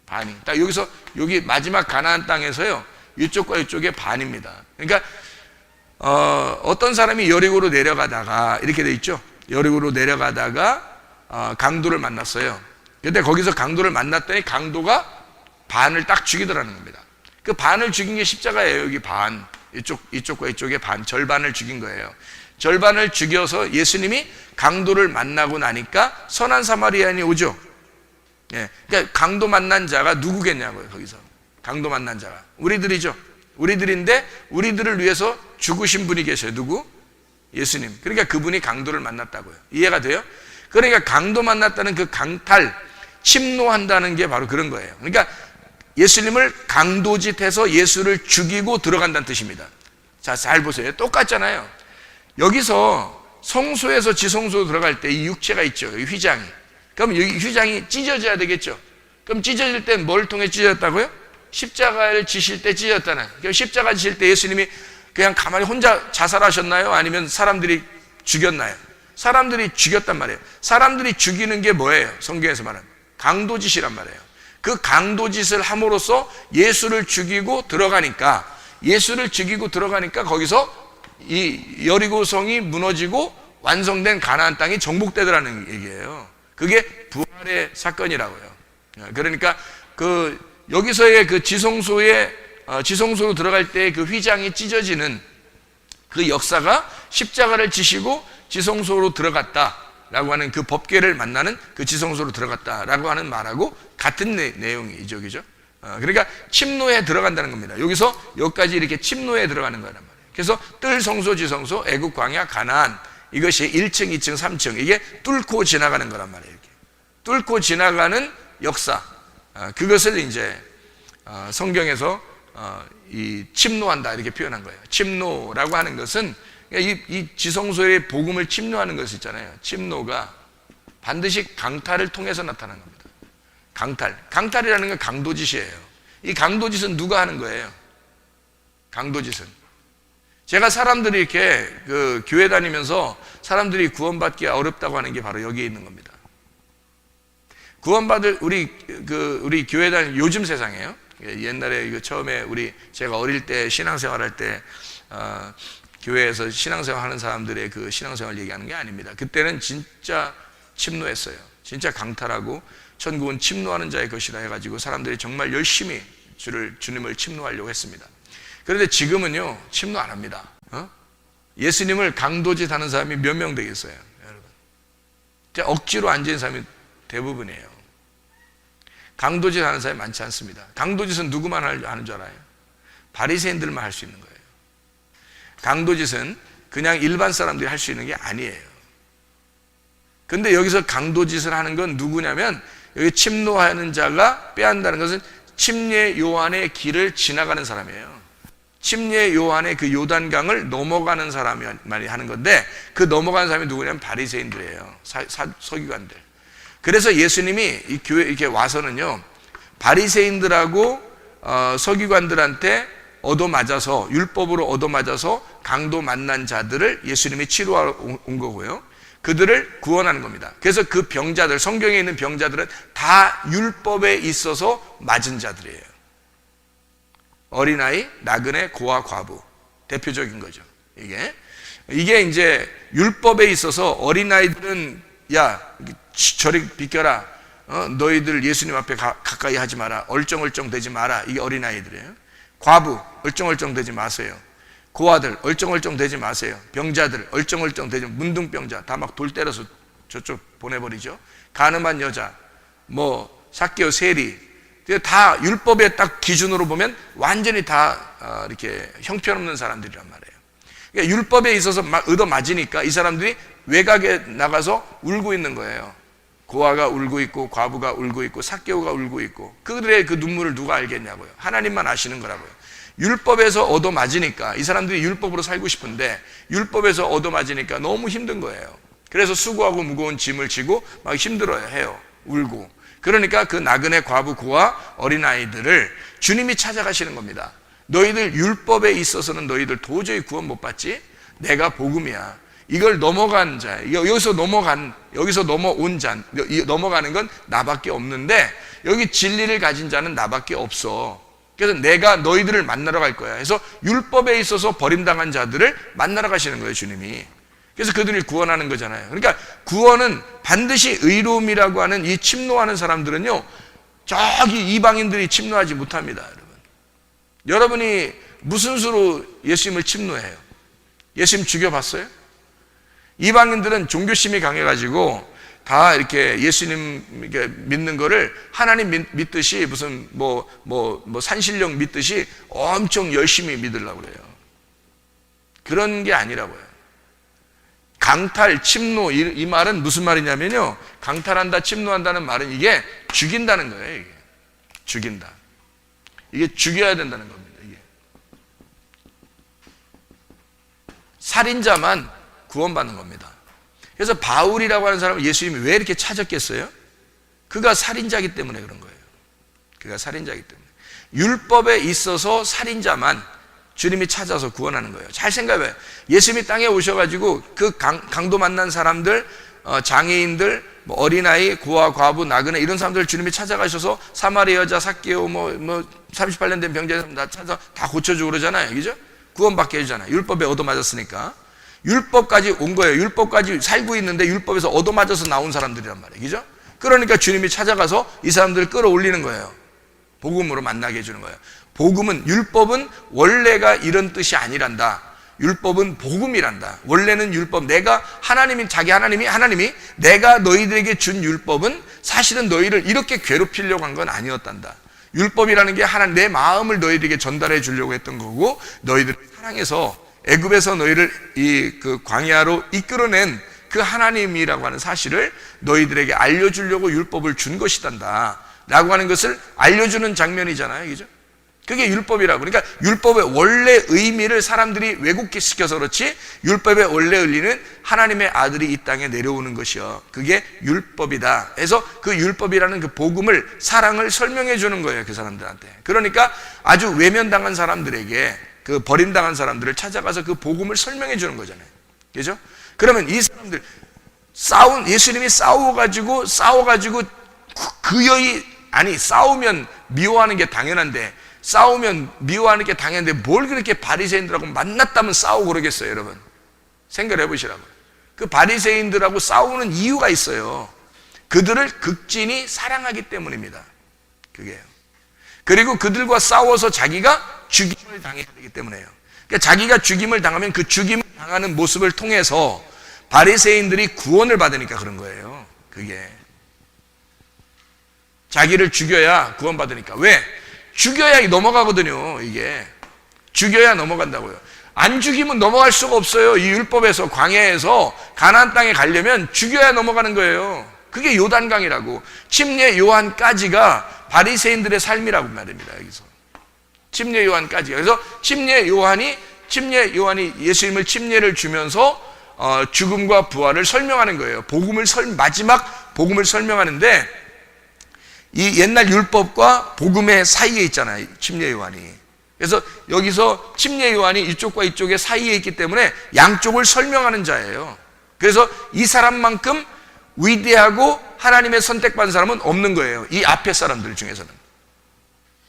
반이. 딱 여기서, 여기 마지막 가나안 땅에서요, 이쪽과 이쪽의 반입니다. 그러니까, 어떤 사람이 여리고로 내려가다가, 이렇게 돼 있죠? 여리고로 내려가다가, 강도를 만났어요. 근데 거기서 강도를 만났더니 강도가 반을 딱 죽이더라는 겁니다. 그 반을 죽인 게 십자가예요, 여기 반. 이쪽과 이쪽의 반, 절반을 죽인 거예요. 절반을 죽여서 예수님이 강도를 만나고 나니까 선한 사마리아인이 오죠. 예, 그러니까 강도 만난 자가 누구겠냐고요, 거기서. 강도 만난 자가 우리들이죠. 우리들인데 우리들을 위해서 죽으신 분이 계셔요. 누구? 예수님. 그러니까 그분이 강도를 만났다고요. 이해가 돼요? 그러니까 강도 만났다는 그 강탈, 침노한다는 게 바로 그런 거예요. 그러니까 예수님을 강도짓해서 예수를 죽이고 들어간다는 뜻입니다. 자, 잘 보세요. 똑같잖아요. 여기서 성소에서 지성소로 들어갈 때 이 육체가 있죠, 이 휘장이. 그럼 여기 휘장이 찢어져야 되겠죠. 그럼 찢어질 때 뭘 통해 찢어졌다고요? 십자가를 지실 때 찢어졌다는. 그럼 십자가 지실 때 예수님이 그냥 가만히 혼자 자살하셨나요? 아니면 사람들이 죽였나요? 사람들이 죽였단 말이에요. 사람들이 죽이는 게 뭐예요? 성경에서 말하는 강도짓이란 말이에요. 그 강도짓을 함으로써 예수를 죽이고 들어가니까, 예수를 죽이고 들어가니까 거기서 이 여리고성이 무너지고 완성된 가나안 땅이 정복되더라는 얘기예요. 그게 부활의 사건이라고요. 그러니까 그 여기서의 그 지성소로 들어갈 때 그 휘장이 찢어지는 그 역사가 십자가를 지시고 지성소로 들어갔다라고 하는 그 법궤를 만나는 그 지성소로 들어갔다라고 하는 말하고 같은 내용이죠, 그죠? 그러니까 침노에 들어간다는 겁니다. 여기까지 이렇게 침노에 들어가는 거란 말이에요. 그래서 뜰 성소, 지성소, 애굽, 광야, 가나안, 이것이 1층, 2층, 3층, 이게 뚫고 지나가는 거란 말이에요. 이렇게. 뚫고 지나가는 역사, 그것을 이제 성경에서 이 침노한다 이렇게 표현한 거예요. 침노라고 하는 것은 이 지성소의 복음을 침노하는 것이 있잖아요. 침노가 반드시 강탈을 통해서 나타나는 겁니다. 강탈이라는 건 강도짓이에요. 이 강도짓은 누가 하는 거예요? 강도짓은 제가 사람들이 이렇게 그 교회 다니면서 사람들이 구원받기 어렵다고 하는 게 바로 여기에 있는 겁니다. 구원받을 우리 교회 다니는 요즘 세상이에요. 옛날에 이거 처음에 제가 어릴 때 신앙생활할 때 교회에서 신앙생활 하는 사람들의 그 신앙생활 얘기하는 게 아닙니다. 그때는 진짜 침노했어요. 진짜 강탈하고 천국은 침노하는 자의 것이라 해가지고 사람들이 정말 열심히 주님을 침노하려고 했습니다. 그런데 지금은요 침노 안 합니다. 예수님을 강도짓 하는 사람이 몇 명 되겠어요, 여러분? 억지로 앉은 사람이 대부분이에요. 강도짓 하는 사람이 많지 않습니다. 강도짓은 누구만 하는 줄 알아요? 바리새인들만 할 수 있는 거예요. 강도짓은 그냥 일반 사람들이 할 수 있는 게 아니에요. 근데 여기서 강도짓을 하는 건 누구냐면 여기 침노하는 자가 빼앗는다는 것은 침례 요한의 길을 지나가는 사람이에요. 침례 요한의 그 요단강을 넘어가는 사람이 하는 건데 그 넘어가는 사람이 누구냐면 바리새인들이에요. 서기관들. 그래서 예수님이 이 교회 이렇게 와서는요 바리새인들하고 서기관들한테 얻어맞아서 율법으로 얻어맞아서 강도 만난 자들을 예수님이 치료하러 온 거고요. 그들을 구원하는 겁니다. 그래서 그 병자들, 성경에 있는 병자들은 다 율법에 있어서 맞은 자들이에요. 어린아이, 나그네, 고아, 과부 대표적인 거죠. 이게 이제 율법에 있어서 어린아이들은 야 저리 비켜라, 너희들 예수님 앞에 가까이 하지 마라, 얼쩡얼쩡 되지 마라, 이게 어린아이들이에요. 과부 얼쩡얼쩡 되지 마세요. 고아들 얼쩡얼쩡 되지 마세요. 병자들 얼쩡얼쩡 되지, 문둥병자 다 막 돌 때려서 저쪽 보내버리죠. 가늠한 여자, 삭개오, 세리, 다 율법의 딱 기준으로 보면 완전히 다 이렇게 형편없는 사람들이란 말이에요. 그러니까 율법에 있어서 막 얻어맞으니까 이 사람들이 외곽에 나가서 울고 있는 거예요. 고아가 울고 있고 과부가 울고 있고 삭개오가 울고 있고, 그들의 그 눈물을 누가 알겠냐고요. 하나님만 아시는 거라고요. 율법에서 얻어맞으니까 이 사람들이 율법으로 살고 싶은데 율법에서 얻어맞으니까 너무 힘든 거예요. 그래서 수고하고 무거운 짐을 지고 막 힘들어해요. 울고. 그러니까 그 나그네, 과부, 고아, 어린아이들을 주님이 찾아가시는 겁니다. 너희들 율법에 있어서는 너희들 도저히 구원 못 받지? 내가 복음이야. 이걸 넘어간 자, 여기서 넘어온 자, 넘어가는 건 나밖에 없는데 여기 진리를 가진 자는 나밖에 없어. 그래서 내가 너희들을 만나러 갈 거야. 그래서 율법에 있어서 버림당한 자들을 만나러 가시는 거예요, 주님이. 그래서 그들을 구원하는 거잖아요. 그러니까 구원은 반드시 의로움이라고 하는 이 침노하는 사람들은요, 저기 이방인들이 침노하지 못합니다, 여러분. 여러분이 무슨 수로 예수님을 침노해요? 예수님 죽여봤어요? 이방인들은 종교심이 강해가지고 다 이렇게 예수님 믿는 거를 하나님 믿듯이 무슨 산신령 믿듯이 엄청 열심히 믿으려고 그래요. 그런 게 아니라고요. 강탈, 침노, 이 말은 무슨 말이냐면요, 강탈한다, 침노한다는 말은 이게 죽인다는 거예요. 이게 죽인다. 이게 죽여야 된다는 겁니다. 이게 살인자만 구원받는 겁니다. 그래서 바울이라고 하는 사람을 예수님이 왜 이렇게 찾았겠어요? 그가 살인자이기 때문에 그런 거예요. 그가 살인자이기 때문에. 율법에 있어서 살인자만 주님이 찾아서 구원하는 거예요. 잘 생각해봐요. 예수님이 땅에 오셔가지고 그 강도 만난 사람들, 장애인들, 어린아이, 고아, 과부, 나그네 이런 사람들 주님이 찾아가셔서 사마리아 여자, 삭개오, 38년 된 병자 다 찾아 다 고쳐주고 그러잖아요. 그죠? 구원받게 해주잖아요. 율법에 얻어맞았으니까. 율법까지 온 거예요. 율법까지 살고 있는데 율법에서 얻어맞아서 나온 사람들이란 말이에요. 그죠? 그러니까 주님이 찾아가서 이 사람들을 끌어올리는 거예요. 복음으로 만나게 해주는 거예요. 복음은, 율법은 원래가 이런 뜻이 아니란다. 율법은 복음이란다. 원래는 율법, 내가 하나님이 내가 너희들에게 준 율법은 사실은 너희를 이렇게 괴롭히려고 한 건 아니었단다. 율법이라는 게 하나님 내 마음을 너희들에게 전달해 주려고 했던 거고, 너희들을 사랑해서 애굽에서 너희를 그 광야로 이끌어낸 그 하나님이라고 하는 사실을 너희들에게 알려주려고 율법을 준 것이단다 라고 하는 것을 알려주는 장면이잖아요. 그죠? 그게 율법이라고. 그러니까 율법의 원래 의미를 사람들이 왜곡시켜서 그렇지, 율법의 원래 의미는 하나님의 아들이 이 땅에 내려오는 것이요, 그게 율법이다. 그래서 그 율법이라는 그 복음을, 사랑을 설명해 주는 거예요, 그 사람들한테. 그러니까 아주 외면당한 사람들에게, 그 버림당한 사람들을 찾아가서 그 복음을 설명해 주는 거잖아요. 그죠? 그러면 이 사람들 예수님이 싸워가지고 싸우면 미워하는 게 당연한데, 뭘 그렇게 바리새인들하고 만났다면 싸우고 그러겠어요, 여러분? 생각을 해보시라고요. 그 바리새인들하고 싸우는 이유가 있어요. 그들을 극진히 사랑하기 때문입니다. 그게요. 그리고 그들과 싸워서 자기가 죽임을 당해야 되기 때문에요. 그러니까 자기가 죽임을 당하면 그 죽임을 당하는 모습을 통해서 바리새인들이 구원을 받으니까 그런 거예요. 그게 자기를 죽여야 구원받으니까. 왜? 죽여야 넘어가거든요. 이게 죽여야 넘어간다고요. 안 죽이면 넘어갈 수가 없어요. 이 율법에서, 광야에서 가나안 땅에 가려면 죽여야 넘어가는 거예요. 그게 요단강이라고. 침례 요한까지가 바리새인들의 삶이라고 말입니다. 여기서 침례 요한까지가. 그래서 침례 요한이 예수님을 침례를 주면서 죽음과 부활을 설명하는 거예요. 마지막 복음을 설명하는데, 이 옛날 율법과 복음의 사이에 있잖아요, 침례 요한이. 그래서 여기서 침례 요한이 이쪽과 이쪽의 사이에 있기 때문에 양쪽을 설명하는 자예요. 그래서 이 사람만큼 위대하고 하나님의 선택받은 사람은 없는 거예요, 이 앞에 사람들 중에서는.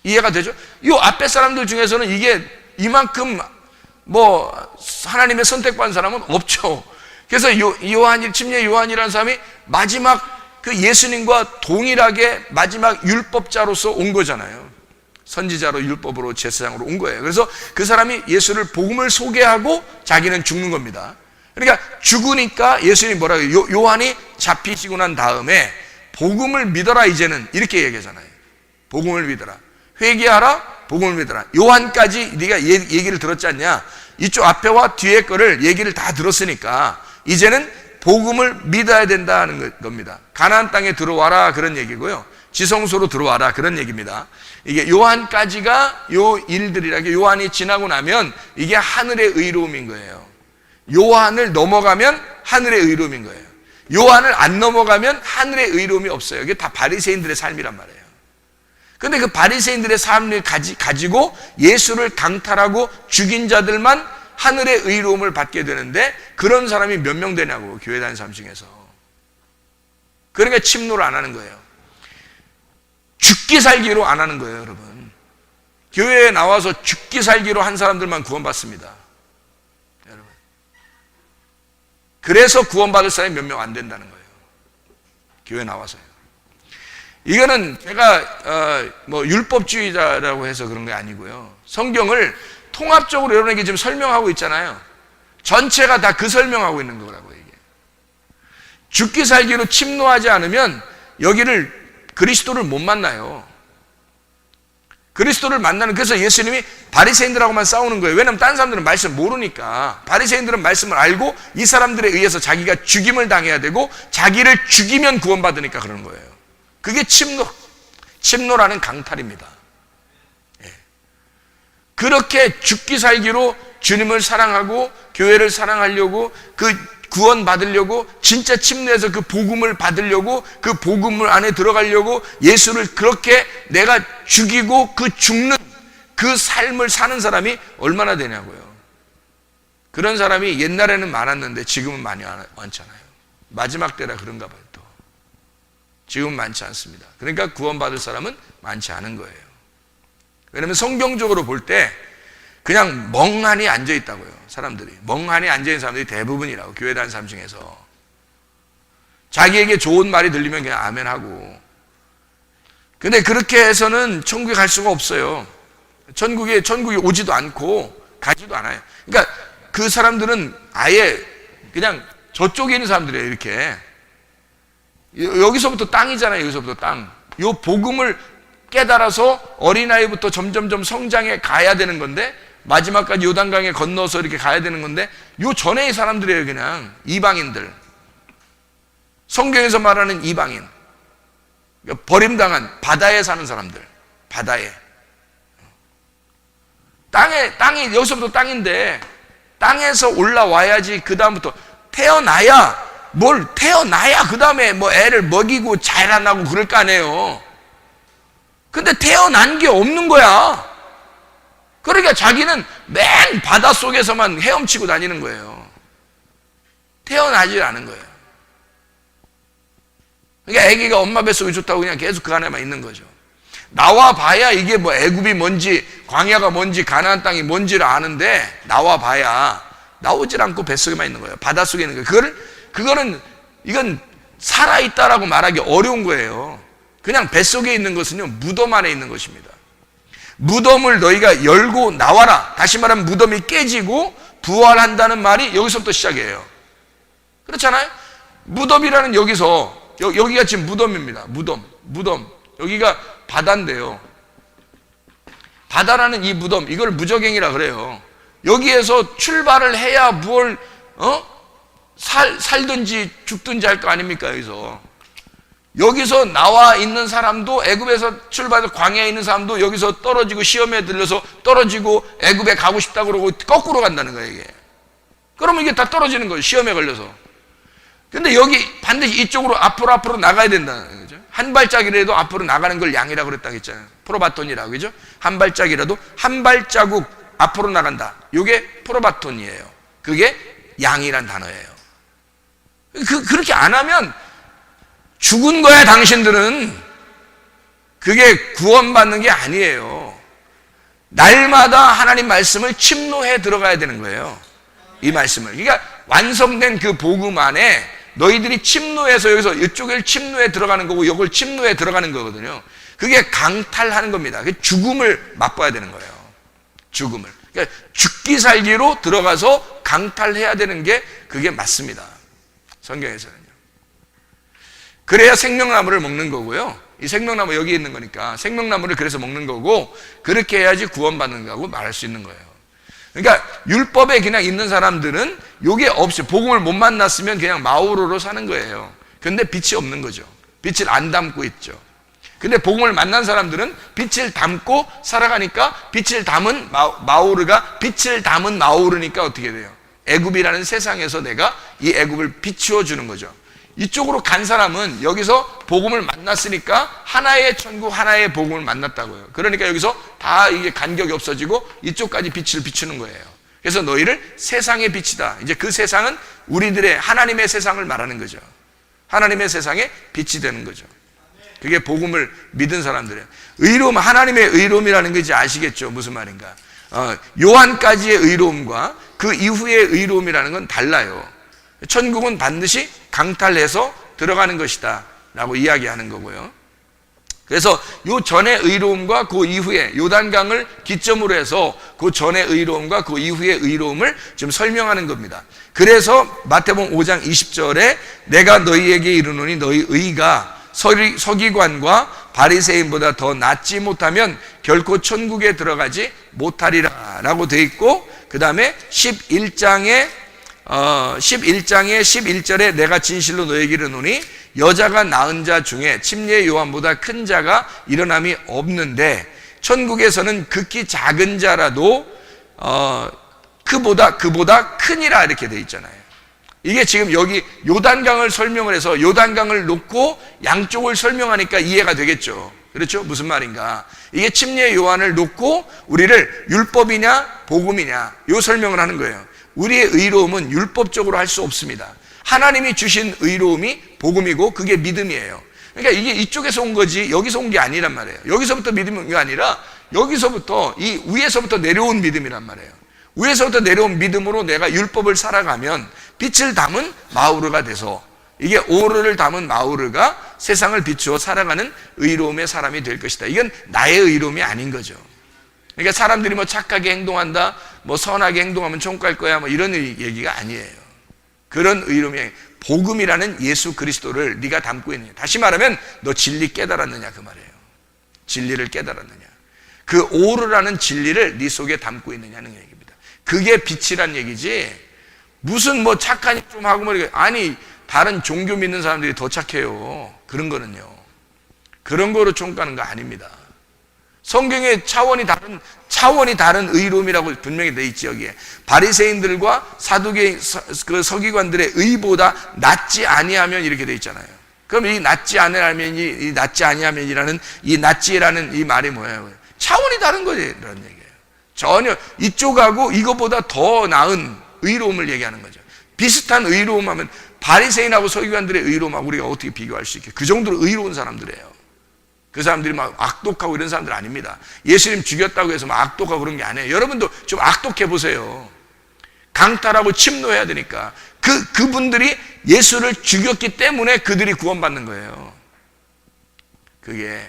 이해가 되죠? 이 앞에 사람들 중에서는 이게 이만큼 하나님의 선택받은 사람은 없죠. 그래서 침례 요한이라는 사람이 마지막 그 예수님과 동일하게 마지막 율법자로서 온 거잖아요. 선지자로, 율법으로, 제사장으로 온 거예요. 그래서 그 사람이 예수를, 복음을 소개하고 자기는 죽는 겁니다. 그러니까 죽으니까 예수님이 뭐라고 해요? 요한이 잡히시고 난 다음에 복음을 믿어라, 이제는, 이렇게 얘기하잖아요. 복음을 믿어라, 회개하라, 복음을 믿어라. 요한까지 네가 얘기를 들었지 않냐? 이쪽 앞에와 뒤에 거를 얘기를 다 들었으니까 이제는 복음을 믿어야 된다는 겁니다. 가나안 땅에 들어와라, 그런 얘기고요. 지성소로 들어와라, 그런 얘기입니다. 이게 요한까지가 요 일들이라게, 요한이 지나고 나면 이게 하늘의 의로움인 거예요. 요한을 넘어가면 하늘의 의로움인 거예요. 요한을 안 넘어가면 하늘의 의로움이 없어요. 이게 다 바리새인들의 삶이란 말이에요. 근데 그 바리새인들의 삶을 가지고 예수를 강탈하고 죽인 자들만 하늘의 의로움을 받게 되는데, 그런 사람이 몇 명 되냐고, 교회 다니는 사람 중에서. 그러니까 침노를 안 하는 거예요. 죽기 살기로 안 하는 거예요, 여러분. 교회에 나와서 죽기 살기로 한 사람들만 구원받습니다, 여러분. 그래서 구원받을 사람이 몇 명 안 된다는 거예요, 교회에 나와서요. 이거는 제가 율법주의자라고 해서 그런 게 아니고요. 성경을 통합적으로 여러분에게 지금 설명하고 있잖아요. 전체가 다 그 설명하고 있는 거라고 이게. 죽기 살기로 침노하지 않으면 여기를, 그리스도를 못 만나요. 그리스도를 만나는, 그래서 예수님이 바리새인들하고만 싸우는 거예요. 왜냐하면 다른 사람들은 말씀 모르니까. 바리새인들은 말씀을 알고 이 사람들에 의해서 자기가 죽임을 당해야 되고, 자기를 죽이면 구원받으니까 그러는 거예요. 그게 침노라는 강탈입니다. 그렇게 죽기 살기로 주님을 사랑하고 교회를 사랑하려고, 그 구원 받으려고, 진짜 침례해서 그 복음을 받으려고, 그 복음을 안에 들어가려고 예수를 그렇게 내가 죽이고 그 죽는 그 삶을 사는 사람이 얼마나 되냐고요. 그런 사람이 옛날에는 많았는데 지금은 많이 많잖아요. 마지막 때라 그런가 봐요. 또 지금은 많지 않습니다. 그러니까 구원받을 사람은 많지 않은 거예요. 왜냐하면 성경적으로 볼 때 그냥 멍하니 앉아 있다고요. 사람들이 멍하니 앉아 있는 사람들이 대부분이라고, 교회 다니는 사람 중에서. 자기에게 좋은 말이 들리면 그냥 아멘 하고. 근데 그렇게 해서는 천국에 갈 수가 없어요. 천국에 오지도 않고 가지도 않아요. 그러니까 그 사람들은 아예 그냥 저쪽에 있는 사람들이에요. 이렇게 여기서부터 땅이잖아요. 여기서부터 땅. 요 복음을 깨달아서 어린아이부터 점점점 성장해 가야 되는 건데, 마지막까지 요단강에 건너서 이렇게 가야 되는 건데, 요 전에의 사람들이에요. 그냥 이방인들, 성경에서 말하는 이방인, 버림당한 바다에 사는 사람들. 바다에 땅이 여기서부터 땅인데, 땅에서 올라와야지 그 다음부터 태어나야 그 다음에 뭐 애를 먹이고 자라나고 그럴 거 아니에요. 근데 태어난 게 없는 거야. 그러니까 자기는 맨 바닷속에서만 헤엄치고 다니는 거예요. 태어나질 않은 거예요. 그러니까 애기가 엄마 뱃속이 좋다고 그냥 계속 그 안에만 있는 거죠. 나와 봐야 이게 뭐 애굽이 뭔지, 광야가 뭔지, 가나안 땅이 뭔지를 아는데, 나와 봐야 나오질 않고 뱃속에만 있는 거예요. 바닷속에 있는 거예요. 이건 살아있다라고 말하기 어려운 거예요. 그냥 뱃속에 있는 것은요, 무덤 안에 있는 것입니다. 무덤을 너희가 열고 나와라. 다시 말하면 무덤이 깨지고 부활한다는 말이 여기서부터 시작이에요. 그렇잖아요? 무덤이라는 여기가 지금 무덤입니다. 무덤. 여기가 바다인데요. 바다라는 이 무덤, 이걸 무저갱이라 그래요. 여기에서 출발을 해야 뭘 살든지 죽든지 할 거 아닙니까? 여기서 나와 있는 사람도, 애굽에서 출발해서 광야에 있는 사람도 여기서 떨어지고, 시험에 들려서 떨어지고 애굽에 가고 싶다 그러고 거꾸로 간다는 거예요. 이게 그러면 이게 다 떨어지는 거예요. 시험에 걸려서. 근데 여기 반드시 이쪽으로 앞으로 나가야 된다는 거죠. 한 발짝이라도 앞으로 나가는 걸 양이라고 그랬다고 했잖아요. 프로바톤이라고, 그죠? 한 발짝이라도, 한 발자국 앞으로 나간다. 이게 프로바톤이에요. 그게 양이란 단어예요. 그렇게 안 하면 죽은 거야, 당신들은. 그게 구원받는 게 아니에요. 날마다 하나님 말씀을 침노해 들어가야 되는 거예요. 이 말씀을. 그러니까 완성된 그 복음 안에 너희들이 침노해서, 여기서 이쪽을 침노해 들어가는 거고 이걸 침노해 들어가는 거거든요. 그게 강탈하는 겁니다. 죽음을 맛봐야 되는 거예요. 죽음을. 그러니까 죽기 살기로 들어가서 강탈해야 되는 게 그게 맞습니다. 성경에서는요. 그래야 생명나무를 먹는 거고요. 이 생명나무 여기 있는 거니까 생명나무를 그래서 먹는 거고, 그렇게 해야지 구원받는 거라고 말할 수 있는 거예요. 그러니까 율법에 그냥 있는 사람들은 요게 없이, 복음을 못 만났으면 그냥 마오로로 사는 거예요. 근데 빛이 없는 거죠. 빛을 안 담고 있죠. 근데 복음을 만난 사람들은 빛을 담고 살아가니까, 빛을 담은 마오르가 빛을 담은 마오르니까 어떻게 돼요? 애굽이라는 세상에서 내가 이 애굽을 비추어 주는 거죠. 이쪽으로 간 사람은 여기서 복음을 만났으니까 하나의 천국, 하나의 복음을 만났다고요. 그러니까 여기서 다 이게 간격이 없어지고 이쪽까지 빛을 비추는 거예요. 그래서 너희를 세상의 빛이다. 이제 그 세상은 우리들의 하나님의 세상을 말하는 거죠. 하나님의 세상에 빛이 되는 거죠. 그게 복음을 믿은 사람들이에요. 의로움, 하나님의 의로움이라는 거 이제 아시겠죠? 무슨 말인가? 요한까지의 의로움과 그 이후의 의로움이라는 건 달라요. 천국은 반드시 강탈해서 들어가는 것이다 라고 이야기하는 거고요. 그래서 요 전의 의로움과 그 이후에, 요단강을 기점으로 해서 그 전의 의로움과 그 이후의 의로움을 좀 설명하는 겁니다. 그래서 마태복음 5장 20절에 내가 너희에게 이르노니 너희 의가 서기관과 바리새인보다 더 낫지 못하면 결코 천국에 들어가지 못하리라 라고 되어 있고, 그 다음에 11장의 11절에 내가 진실로 너에게 이르노니 여자가 낳은 자 중에 침례 요한보다 큰 자가 일어남이 없는데, 천국에서는 극히 작은 자라도 그보다 크니라 이렇게 되어 있잖아요. 이게 지금 여기 요단강을 설명을 해서 요단강을 놓고 양쪽을 설명하니까 이해가 되겠죠. 그렇죠? 무슨 말인가? 이게 침례 요한을 놓고 우리를 율법이냐 복음이냐 요 설명을 하는 거예요. 우리의 의로움은 율법적으로 할 수 없습니다. 하나님이 주신 의로움이 복음이고 그게 믿음이에요. 그러니까 이게 이쪽에서 온 거지 여기서 온 게 아니란 말이에요. 여기서부터 믿음이 아니라 여기서부터, 이 위에서부터 내려온 믿음이란 말이에요. 위에서부터 내려온 믿음으로 내가 율법을 살아가면 빛을 담은 마우르가 돼서, 이게 오르를 담은 마우르가 세상을 비추어 살아가는 의로움의 사람이 될 것이다. 이건 나의 의로움이 아닌 거죠. 그러니까 사람들이 뭐 착하게 행동한다, 뭐 선하게 행동하면 천국 갈 거야 뭐 이런 얘기가 아니에요. 그런 의로움이 복음이라는 예수 그리스도를 네가 담고 있느냐. 다시 말하면 너 진리 깨달았느냐 그 말이에요. 진리를 깨달았느냐. 그 오르라는 진리를 네 속에 담고 있느냐는 얘기입니다. 그게 빛이란 얘기지. 무슨 뭐 착한 일 좀 하고 뭐 이렇게, 아니 다른 종교 믿는 사람들이 더 착해요. 그런 거는요. 그런 거로 천국 가는 거 아닙니다. 성경에 차원이 다른 의로움이라고 분명히 돼 있지. 여기에 바리새인들과 사두개 그 서기관들의 의보다 낫지 아니하면 이렇게 돼 있잖아요. 그럼 이 낫지 아니하면이, 이 낫지 아니하면이라는 이 낫지라는 이 말이 뭐예요? 차원이 다른 거라는 얘기예요. 전혀 이쪽하고 이것보다 더 나은 의로움을 얘기하는 거죠. 비슷한 의로움 하면 바리새인하고 서기관들의 의로움하고 우리가 어떻게 비교할 수 있게? 그 정도로 의로운 사람들이에요. 그 사람들이 막 악독하고 이런 사람들 아닙니다. 예수님 죽였다고 해서 막 악독하고 그런 게 아니에요. 여러분도 좀 악독해 보세요. 강탈하고 침노해야 되니까. 그분들이 예수를 죽였기 때문에 그들이 구원받는 거예요. 그게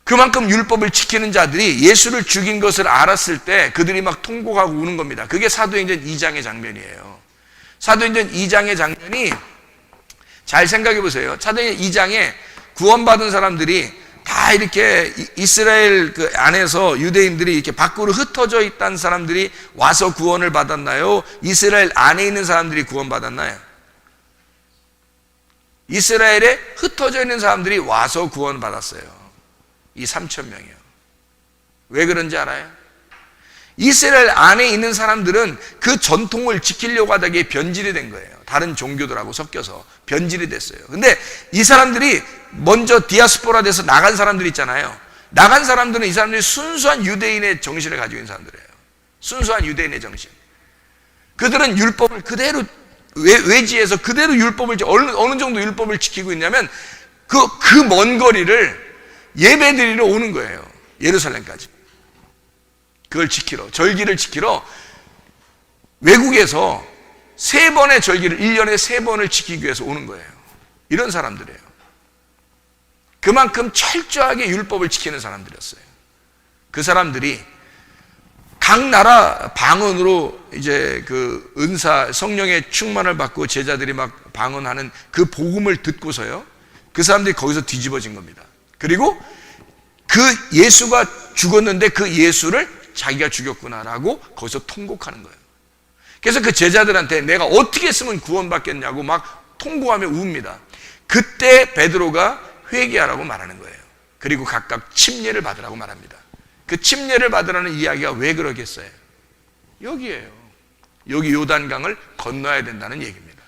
그만큼 율법을 지키는 자들이 예수를 죽인 것을 알았을 때 그들이 막 통곡하고 우는 겁니다. 그게 사도행전 2장의 장면이에요. 사도행전 2장의 장면이, 잘 생각해 보세요. 사도행전 2장에 구원받은 사람들이 다 이렇게 이스라엘 그 안에서 유대인들이 이렇게 밖으로 흩어져 있다는 사람들이 와서 구원을 받았나요? 이스라엘 안에 있는 사람들이 구원받았나요? 이스라엘에 흩어져 있는 사람들이 와서 구원받았어요. 이 3,000명이요. 왜 그런지 알아요? 이스라엘 안에 있는 사람들은 그 전통을 지키려고 하다가 변질이 된 거예요. 다른 종교들하고 섞여서 변질이 됐어요. 근데 이 사람들이 먼저 디아스포라 돼서 나간 사람들 있잖아요. 나간 사람들은 이 사람들이 순수한 유대인의 정신을 가지고 있는 사람들이에요. 순수한 유대인의 정신. 그들은 율법을 그대로 외지에서 그대로 율법을, 어느 정도 율법을 지키고 있냐면 그 먼 거리를 예배드리러 오는 거예요. 예루살렘까지. 그걸 지키러, 절기를 지키러 외국에서 3번의 절기를 1년에 3번을 지키기 위해서 오는 거예요. 이런 사람들이에요. 그만큼 철저하게 율법을 지키는 사람들이었어요. 그 사람들이 각 나라 방언으로 이제 그 은사, 성령의 충만을 받고 제자들이 막 방언하는 그 복음을 듣고서요, 그 사람들이 거기서 뒤집어진 겁니다. 그리고 그 예수가 죽었는데 그 예수를 자기가 죽였구나라고 거기서 통곡하는 거예요. 그래서 그 제자들한테 내가 어떻게 했으면 구원받겠냐고 막 통곡하며 웁니다. 그때 베드로가 회개하라고 말하는 거예요. 그리고 각각 침례를 받으라고 말합니다. 그 침례를 받으라는 이야기가 왜 그러겠어요? 여기에요. 여기 요단강을 건너야 된다는 얘기입니다.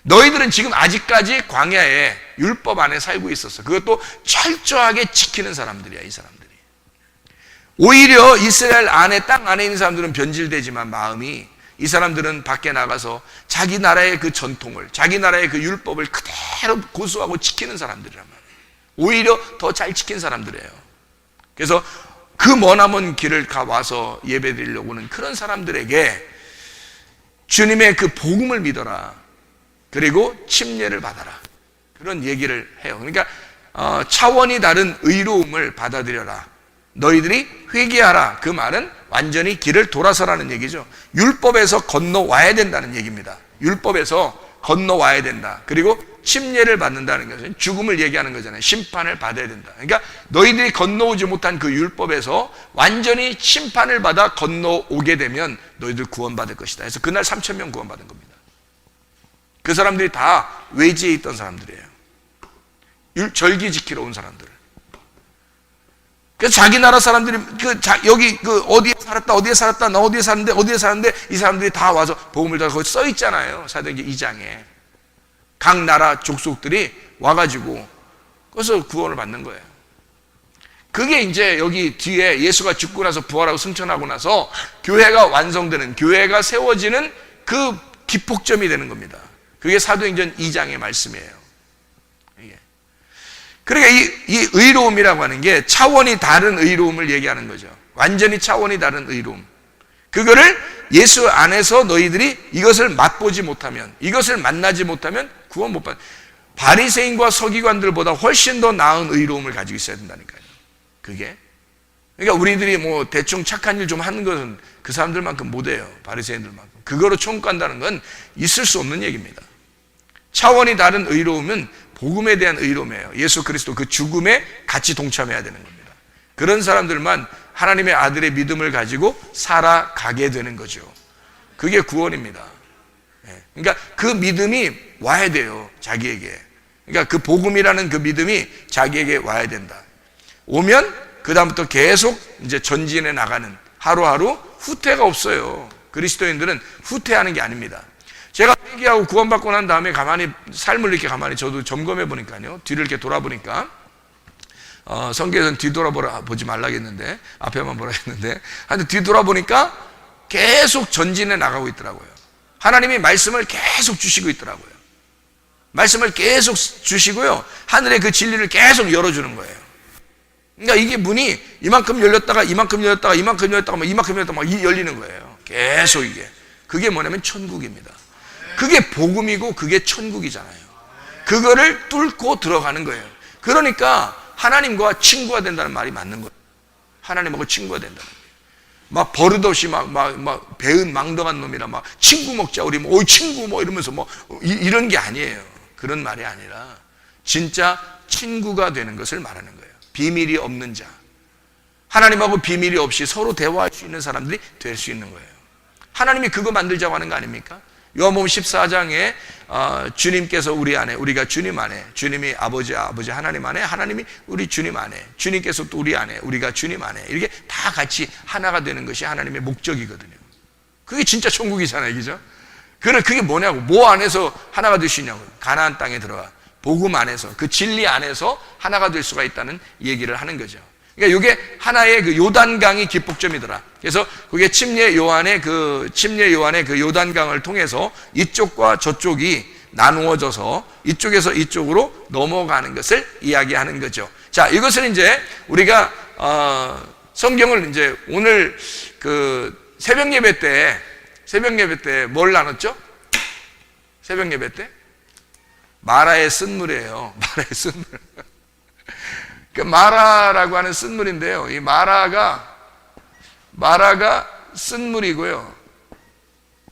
너희들은 지금 아직까지 광야에 율법 안에 살고 있었어. 그것도 철저하게 지키는 사람들이야, 이 사람들이. 오히려 이스라엘 안에, 땅 안에 있는 사람들은 변질되지만 마음이, 이 사람들은 밖에 나가서 자기 나라의 그 전통을, 자기 나라의 그 율법을 그대로 고수하고 지키는 사람들이란 말이에요. 오히려 더 잘 지킨 사람들이에요. 그래서 그 머나먼 길을 와서 예배 드리려고 하는 그런 사람들에게 주님의 그 복음을 믿어라. 그리고 침례를 받아라. 그런 얘기를 해요. 그러니까 차원이 다른 의로움을 받아들여라. 너희들이 회개하라. 그 말은 완전히 길을 돌아서라는 얘기죠. 율법에서 건너와야 된다는 얘기입니다. 율법에서 건너와야 된다. 그리고 침례를 받는다는 것은 죽음을 얘기하는 거잖아요. 심판을 받아야 된다. 그러니까 너희들이 건너오지 못한 그 율법에서 완전히 심판을 받아 건너오게 되면 너희들 구원받을 것이다. 그래서 그날 3,000명 구원받은 겁니다. 그 사람들이 다 외지에 있던 사람들이에요. 절기 지키러 온 사람들. 그래서 자기 나라 사람들이 여기 어디에 살았다, 나 어디에 사는데 이 사람들이 다 와서 복음을 다 거기 써 있잖아요. 사도행전 2장에 각 나라 족속들이 와가지고 그래서 구원을 받는 거예요. 그게 이제 여기 뒤에 예수가 죽고 나서 부활하고 승천하고 나서 교회가 완성되는, 교회가 세워지는 그 기폭점이 되는 겁니다. 그게 사도행전 2장의 말씀이에요. 그러니까 이 의로움이라고 하는 게 차원이 다른 의로움을 얘기하는 거죠. 완전히 차원이 다른 의로움. 그거를 예수 안에서 너희들이 이것을 맛보지 못하면, 이것을 만나지 못하면 구원 못 받는, 바리새인과 서기관들보다 훨씬 더 나은 의로움을 가지고 있어야 된다니까요. 그게 그러니까 우리들이 뭐 대충 착한 일 좀 하는 것은 그 사람들만큼 못해요. 바리새인들만큼. 그거로 천국 간다는 건 있을 수 없는 얘기입니다. 차원이 다른 의로움은 복음에 대한 의로움이에요. 예수 그리스도 그 죽음에 같이 동참해야 되는 겁니다. 그런 사람들만 하나님의 아들의 믿음을 가지고 살아가게 되는 거죠. 그게 구원입니다. 그러니까 그 믿음이 와야 돼요. 자기에게. 그러니까 그 복음이라는 그 믿음이 자기에게 와야 된다. 오면 그 다음부터 계속 이제 전진해 나가는, 하루하루 후퇴가 없어요. 그리스도인들은 후퇴하는 게 아닙니다. 제가 회개하고 구원받고 난 다음에 가만히 삶을 이렇게 가만히 저도 점검해 보니까요, 뒤를 이렇게 돌아보니까 성경에서는 뒤돌아보지 말라고 했는데 앞에만 보라 했는데, 하여튼 뒤돌아보니까 계속 전진해 나가고 있더라고요. 하나님이 말씀을 계속 주시고 있더라고요. 말씀을 계속 주시고요, 하늘의 그 진리를 계속 열어주는 거예요. 그러니까 이게 문이 이만큼 열렸다가 이만큼 열렸다가 이만큼 열렸다가 막 이만큼 열렸다가 막 열리는 거예요. 계속 이게. 그게 뭐냐면 천국입니다. 그게 복음이고 그게 천국이잖아요. 그거를 뚫고 들어가는 거예요. 그러니까 하나님과 친구가 된다는 말이 맞는 거예요. 하나님하고 친구가 된다는 거예요. 막 버릇없이 막 배은 망덕한 놈이라 막 친구 먹자 우리 뭐 친구 뭐 이러면서 뭐 이런 게 아니에요. 그런 말이 아니라 진짜 친구가 되는 것을 말하는 거예요. 비밀이 없는 자, 하나님하고 비밀이 없이 서로 대화할 수 있는 사람들이 될 수 있는 거예요. 하나님이 그거 만들자고 하는 거 아닙니까? 요한복음 14장에 주님께서 우리 안에, 우리가 주님 안에, 주님이 아버지 하나님 안에, 하나님이 우리 주님 안에, 주님께서 또 우리 안에, 우리가 주님 안에, 이렇게 다 같이 하나가 되는 것이 하나님의 목적이거든요. 그게 진짜 천국이잖아요, 그죠? 그게 뭐냐고, 뭐 안에서 하나가 될 수 있냐고. 가나안 땅에 들어가 복음 안에서, 그 진리 안에서 하나가 될 수가 있다는 얘기를 하는 거죠. 그러니까 이게 하나의 그 요단강이 기폭점이더라. 그래서 그게 침례 요한의 그 요단강을 통해서 이쪽과 저쪽이 나누어져서 이쪽에서 이쪽으로 넘어가는 것을 이야기하는 거죠. 자, 이것을 이제 우리가 성경을 이제 오늘 그 새벽 예배 때 뭘 나눴죠? 새벽 예배 때 마라의 쓴물이에요. 마라의 쓴물. 그 마라라고 하는 쓴물인데요. 이 마라가 쓴물이고요.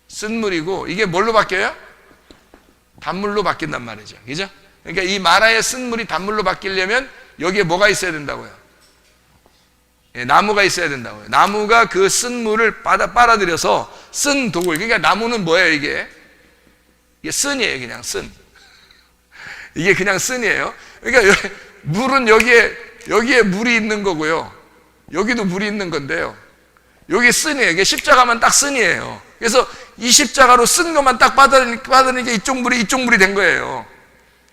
쓴물이고 이게 뭘로 바뀌어요? 단물로 바뀐단 말이죠. 그죠? 그러니까 이 마라의 쓴물이 단물로 바뀌려면 여기에 뭐가 있어야 된다고요? 예, 나무가 있어야 된다고요. 나무가 그 쓴물을 빨아들여서 쓴 독을, 그러니까 나무는 뭐예요, 이게 쓴이에요. 그냥 쓴. 이게 그냥 쓴이에요. 그러니까 물은 여기에 물이 있는 거고요. 여기도 물이 있는 건데요. 여기 쓴이에요. 이게 십자가만 딱 쓴이에요. 그래서 이 십자가로 쓴 것만 딱 받으니까 이쪽 물이 된 거예요.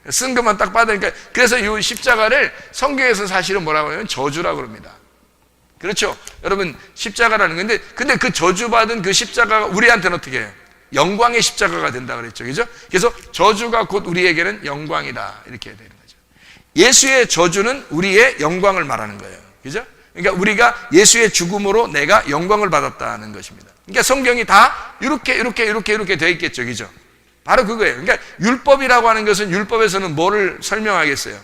쓴 것만 딱 받으니까. 그래서 이 십자가를 성경에서 사실은 뭐라고 하냐면 저주라고 합니다. 그렇죠? 여러분, 십자가라는 건데, 근데 그 저주받은 그 십자가가 우리한테는 어떻게 해요? 영광의 십자가가 된다 그랬죠. 그죠? 그래서 저주가 곧 우리에게는 영광이다. 이렇게 되는 거죠. 예수의 저주는 우리의 영광을 말하는 거예요. 그죠? 그러니까 우리가 예수의 죽음으로 내가 영광을 받았다는 것입니다. 그러니까 성경이 다 이렇게 되어 있겠죠. 그죠? 바로 그거예요. 그러니까 율법이라고 하는 것은, 율법에서는 뭐를 설명하겠어요?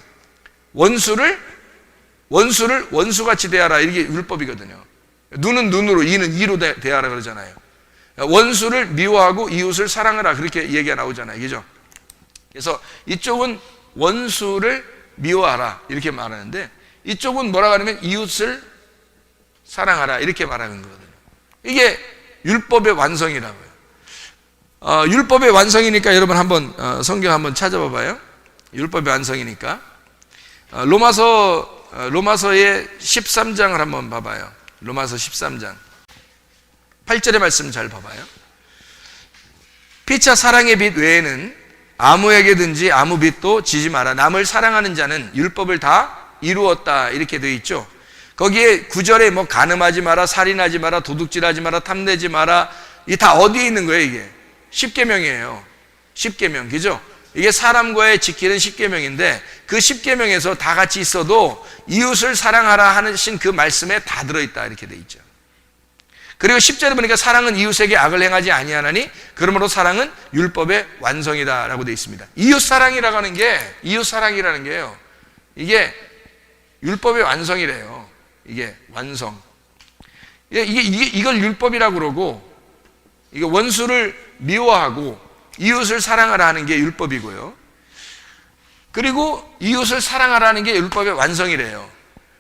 원수를 원수같이 대하라. 이게 율법이거든요. 눈은 눈으로, 이는 이로 대하라 그러잖아요. 원수를 미워하고 이웃을 사랑하라. 그렇게 얘기가 나오잖아요. 그죠? 그래서 이쪽은 원수를 미워하라. 이렇게 말하는데, 이쪽은 뭐라고 하냐면 이웃을 사랑하라. 이렇게 말하는 거거든요. 이게 율법의 완성이라고요. 율법의 완성이니까 여러분 한번 성경 한번 찾아봐 봐요. 율법의 완성이니까. 로마서의 13장을 한번 봐봐요. 로마서 13장 8절의 말씀 잘 봐봐요. 피차 사랑의 빛 외에는 아무에게든지 아무 빛도 지지 마라. 남을 사랑하는 자는 율법을 다 이루었다. 이렇게 되어 있죠. 거기에 9절에 뭐 간음하지 마라, 살인하지 마라, 도둑질하지 마라, 탐내지 마라. 이게 다 어디에 있는 거예요? 이게 10계명이에요. 10계명, 그죠? 이게 사람과의 지키는 10계명인데, 그 10계명에서 다 같이 있어도 이웃을 사랑하라 하신 그 말씀에 다 들어있다. 이렇게 되어 있죠. 그리고 10절에 보니까 사랑은 이웃에게 악을 행하지 아니하나니 그러므로 사랑은 율법의 완성이다 라고 되어 있습니다. 이웃사랑이라고 하는 게, 이웃사랑이라는 게요, 이게 율법의 완성이래요. 이게 완성. 이걸 율법이라고 그러고, 이게 원수를 미워하고 이웃을 사랑하라 하는 게 율법이고요. 그리고 이웃을 사랑하라는 게 율법의 완성이래요.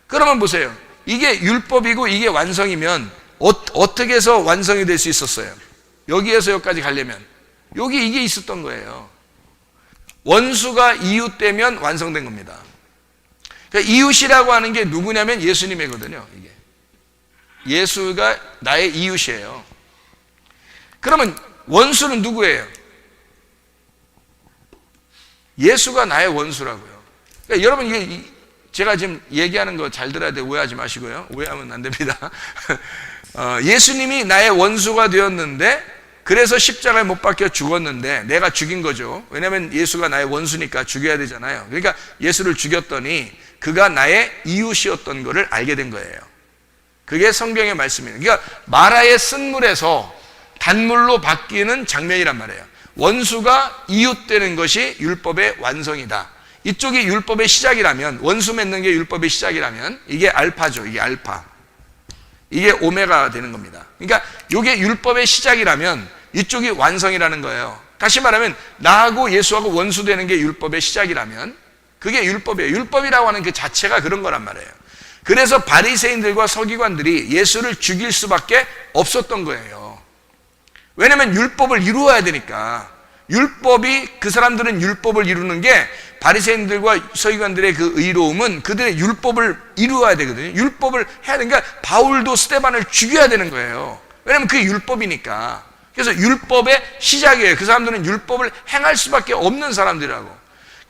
그러면 보세요. 이게 율법이고 이게 완성이면 어떻게 해서 완성이 될 수 있었어요? 여기에서 여기까지 가려면 이게 있었던 거예요. 원수가 이웃되면 완성된 겁니다. 그러니까 이웃이라고 하는 게 누구냐면 예수님이거든요. 이게 예수가 나의 이웃이에요. 그러면 원수는 누구예요? 예수가 나의 원수라고요. 그러니까 여러분, 이게 제가 지금 얘기하는 거 잘 들어야 돼요. 오해하지 마시고요. 오해하면 안 됩니다. 예수님이 나의 원수가 되었는데, 그래서 십자가에 못 박혀 죽었는데 내가 죽인 거죠. 왜냐하면 예수가 나의 원수니까 죽여야 되잖아요. 그러니까 예수를 죽였더니 그가 나의 이웃이었던 것을 알게 된 거예요. 그게 성경의 말씀이에요. 그러니까 마라의 쓴물에서 단물로 바뀌는 장면이란 말이에요. 원수가 이웃되는 것이 율법의 완성이다. 이쪽이 율법의 시작이라면, 원수 맺는 게 율법의 시작이라면 이게 알파죠. 이게 알파. 이게 오메가가 되는 겁니다. 그러니까 이게 율법의 시작이라면 이쪽이 완성이라는 거예요. 다시 말하면 나하고 예수하고 원수되는 게 율법의 시작이라면 그게 율법이에요. 율법이라고 하는 그 자체가 그런 거란 말이에요. 그래서 바리새인들과 서기관들이 예수를 죽일 수밖에 없었던 거예요. 왜냐하면 율법을 이루어야 되니까. 율법이, 그 사람들은 율법을 이루는 게, 바리새인들과 서기관들의 그 의로움은 그들의 율법을 이루어야 되거든요. 율법을 해야 되니까 바울도 스데반을 죽여야 되는 거예요. 왜냐하면 그게 율법이니까. 그래서 율법의 시작이에요. 그 사람들은 율법을 행할 수밖에 없는 사람들이라고.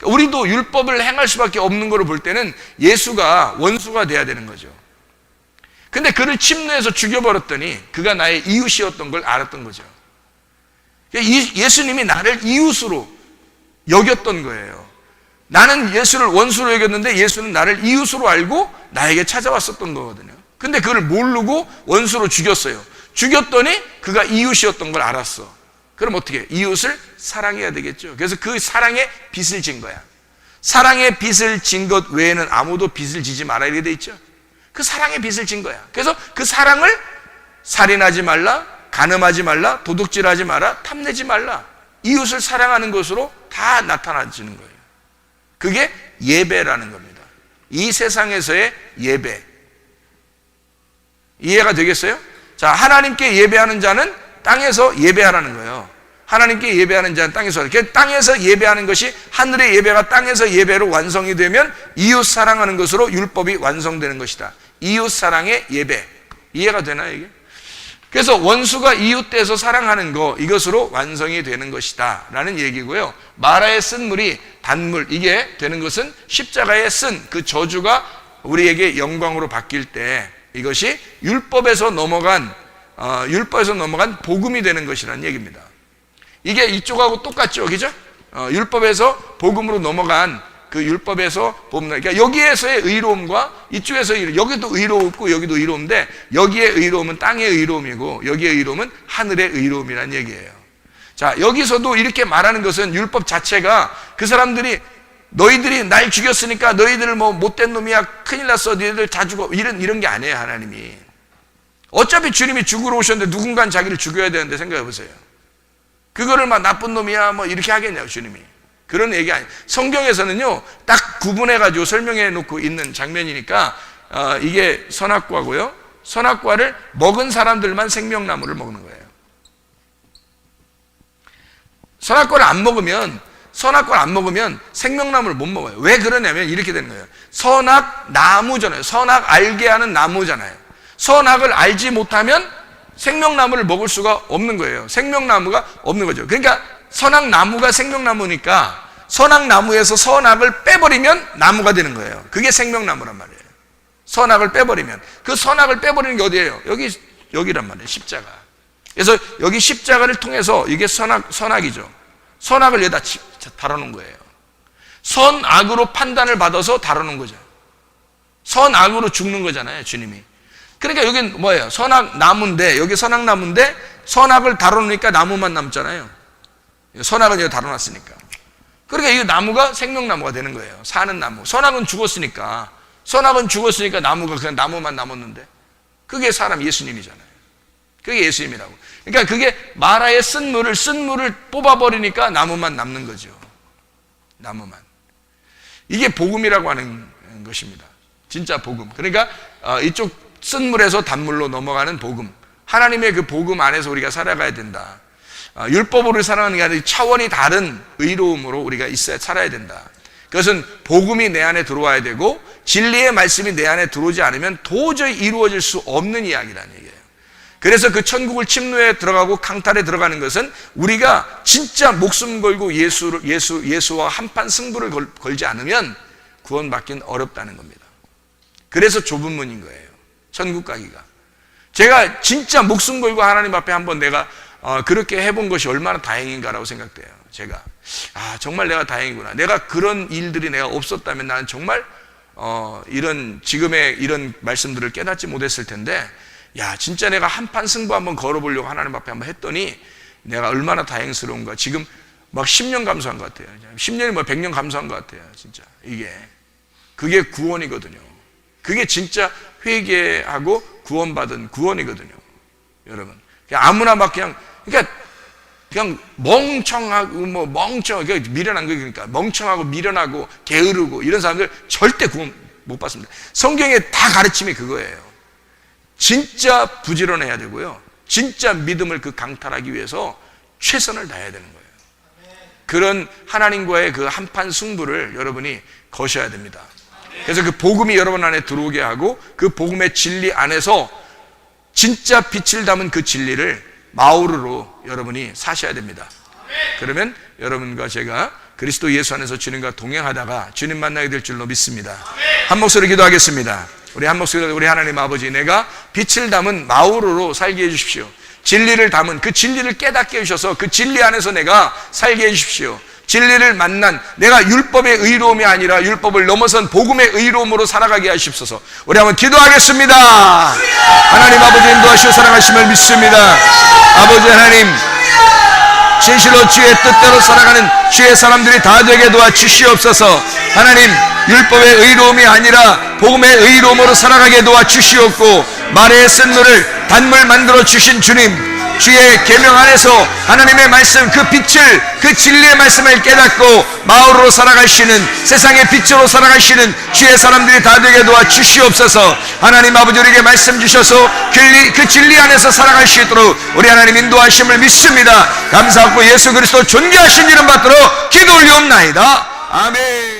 우리도 율법을 행할 수밖에 없는 거를 볼 때는 예수가 원수가 돼야 되는 거죠. 근데 그를 침노해서 죽여버렸더니 그가 나의 이웃이었던 걸 알았던 거죠. 예수님이 나를 이웃으로 여겼던 거예요. 나는 예수를 원수로 여겼는데 예수는 나를 이웃으로 알고 나에게 찾아왔었던 거거든요. 근데 그걸 모르고 원수로 죽였어요. 죽였더니 그가 이웃이었던 걸 알았어. 그럼 어떻게 해? 이웃을 사랑해야 되겠죠. 그래서 그 사랑에 빚을 진 거야. 사랑의 빚을 진 것 외에는 아무도 빚을 지지 말아야 이렇게 돼 있죠. 그 사랑의 빚을 진 거야. 그래서 그 사랑을 살인하지 말라, 간음하지 말라, 도둑질하지 마라, 탐내지 말라, 이웃을 사랑하는 것으로 다 나타나지는 거예요. 그게 예배라는 겁니다. 이 세상에서의 예배. 이해가 되겠어요? 자, 하나님께 예배하는 자는 땅에서 예배하라는 거예요. 하나님께 예배하는 자는 땅에서. 땅에서 예배하는 것이, 하늘의 예배가 땅에서 예배로 완성이 되면 이웃 사랑하는 것으로 율법이 완성되는 것이다. 이웃 사랑의 예배. 이해가 되나요, 이게? 그래서 원수가 이웃돼서 사랑하는 거, 이것으로 완성이 되는 것이다 라는 얘기고요. 마라의 쓴 물이 단물, 이게 되는 것은 십자가의 쓴 그 저주가 우리에게 영광으로 바뀔 때 이것이 율법에서 넘어간 복음이 되는 것이라는 얘기입니다. 이게 이쪽하고 똑같죠, 그죠? 율법에서 복음으로 넘어간 그 율법에서 복음, 그러니까 여기에서의 의로움과 이쪽에서 여기도 의롭고 여기도 의로운데, 여기의 의로움은 땅의 의로움이고 여기의 의로움은 하늘의 의로움이라는 얘기예요. 자, 여기서도 이렇게 말하는 것은 율법 자체가, 그 사람들이 너희들이 날 죽였으니까 너희들 뭐 못된 놈이야, 큰일 났어, 너희들 다 죽어, 이런 게 아니에요. 하나님이 어차피 주님이 죽으러 오셨는데 누군가는 자기를 죽여야 되는데 생각해 보세요. 그거를 막 나쁜 놈이야 뭐 이렇게 하겠냐고, 주님이. 그런 얘기 아니에요. 성경에서는요 딱 구분해 가지고 설명해 놓고 있는 장면이니까, 이게 선악과고요. 선악과를 먹은 사람들만 생명나무를 먹는 거예요. 선악과를 안 먹으면 생명나무를 못 먹어요. 왜 그러냐면 이렇게 되는 거예요. 선악나무잖아요. 선악 알게 하는 나무잖아요. 선악을 알지 못하면 생명나무를 먹을 수가 없는 거예요. 생명나무가 없는 거죠. 그러니까 선악나무가 생명나무니까 선악나무에서 선악을 빼버리면 나무가 되는 거예요. 그게 생명나무란 말이에요. 선악을 빼버리면. 그 선악을 빼버리는 게 어디예요? 여기란 말이에요. 십자가. 그래서 여기 십자가를 통해서 이게 선악이죠. 선악을 여기다 달아놓은 거예요. 선악으로 판단을 받아서 달아놓은 거죠. 선악으로 죽는 거잖아요, 주님이. 그러니까 여긴 뭐예요? 선악나무인데, 여기 선악나무인데 선악을 달아놓으니까 나무만 남잖아요. 선악을 여기 달아놨으니까. 그러니까 이 나무가 생명나무가 되는 거예요. 사는 나무. 선악은 죽었으니까 선악은 죽었으니까 나무가 그냥 나무만 남았는데, 그게 사람 예수님이잖아요. 그게 예수님이라고. 그러니까 그게 마라의 쓴 물을 뽑아버리니까 나무만 남는 거죠. 나무만. 이게 복음이라고 하는 것입니다. 진짜 복음. 그러니까 이쪽 쓴 물에서 단물로 넘어가는 복음. 하나님의 그 복음 안에서 우리가 살아가야 된다. 율법으로 살아가는 게 아니라 차원이 다른 의로움으로 우리가 살아야 된다. 그것은 복음이 내 안에 들어와야 되고 진리의 말씀이 내 안에 들어오지 않으면 도저히 이루어질 수 없는 이야기라는 얘기예요. 그래서 그 천국을 침노에 들어가고 강탈에 들어가는 것은 우리가 진짜 목숨 걸고 예수와 한판 승부를 걸지 않으면 구원받긴 어렵다는 겁니다. 그래서 좁은 문인 거예요. 천국 가기가. 제가 진짜 목숨 걸고 하나님 앞에 한번 내가 그렇게 해본 것이 얼마나 다행인가라고 생각돼요. 제가 정말 내가 다행이구나. 내가 그런 일들이 내가 없었다면 나는 정말 지금의 이런 말씀들을 깨닫지 못했을 텐데, 진짜 내가 한판 승부 한번 걸어보려고 하나님 앞에 한번 했더니 내가 얼마나 다행스러운가. 지금 막 10년 감수한 것 같아요. 10년이 100년 감수한 것 같아요. 진짜 그게 구원이거든요. 그게 진짜 회개하고 구원받은 구원이거든요. 여러분, 그냥 아무나 막 그냥 멍청하고 멍청하게 미련한 거, 그러니까 멍청하고 미련하고 게으르고 이런 사람들 절대 구원 못 받습니다. 성경에 다 가르침이 그거예요. 진짜 부지런해야 되고요. 진짜 믿음을 강탈하기 위해서 최선을 다해야 되는 거예요. 그런 하나님과의 그 한판 승부를 여러분이 거셔야 됩니다. 그래서 그 복음이 여러분 안에 들어오게 하고 그 복음의 진리 안에서 진짜 빛을 담은 그 진리를 마우르로 여러분이 사셔야 됩니다. 그러면 여러분과 제가 그리스도 예수 안에서 주님과 동행하다가 주님 만나게 될 줄로 믿습니다. 한 목소리 기도하겠습니다. 우리 한 목소리, 우리 하나님 아버지, 내가 빛을 담은 마우르로 살게 해주십시오. 진리를 담은 그 진리를 깨닫게 해주셔서 그 진리 안에서 내가 살게 해주십시오. 진리를 만난 내가 율법의 의로움이 아니라 율법을 넘어선 복음의 의로움으로 살아가게 하십소서. 우리 한번 기도하겠습니다. 하나님 아버지 인도하시고 사랑하심을 믿습니다. 아버지 하나님, 진실로 주의 뜻대로 살아가는 주의 사람들이 다 되게 도와주시옵소서. 하나님, 율법의 의로움이 아니라 복음의 의로움으로 살아가게 도와주시옵고, 말의 쓴 물을 단물 만들어 주신 주님, 주의 계명 안에서 하나님의 말씀, 그 빛을, 그 진리의 말씀을 깨닫고 마을로 살아가시는, 세상의 빛으로 살아가시는 주의 사람들이 다 되게 도와주시옵소서. 하나님 아버지, 우리에게 말씀 주셔서 그 진리 안에서 살아갈 수 있도록 우리 하나님 인도하심을 믿습니다. 감사하고 예수 그리스도 존귀하신 이름 받들어 기도 올리옵나이다. 아멘.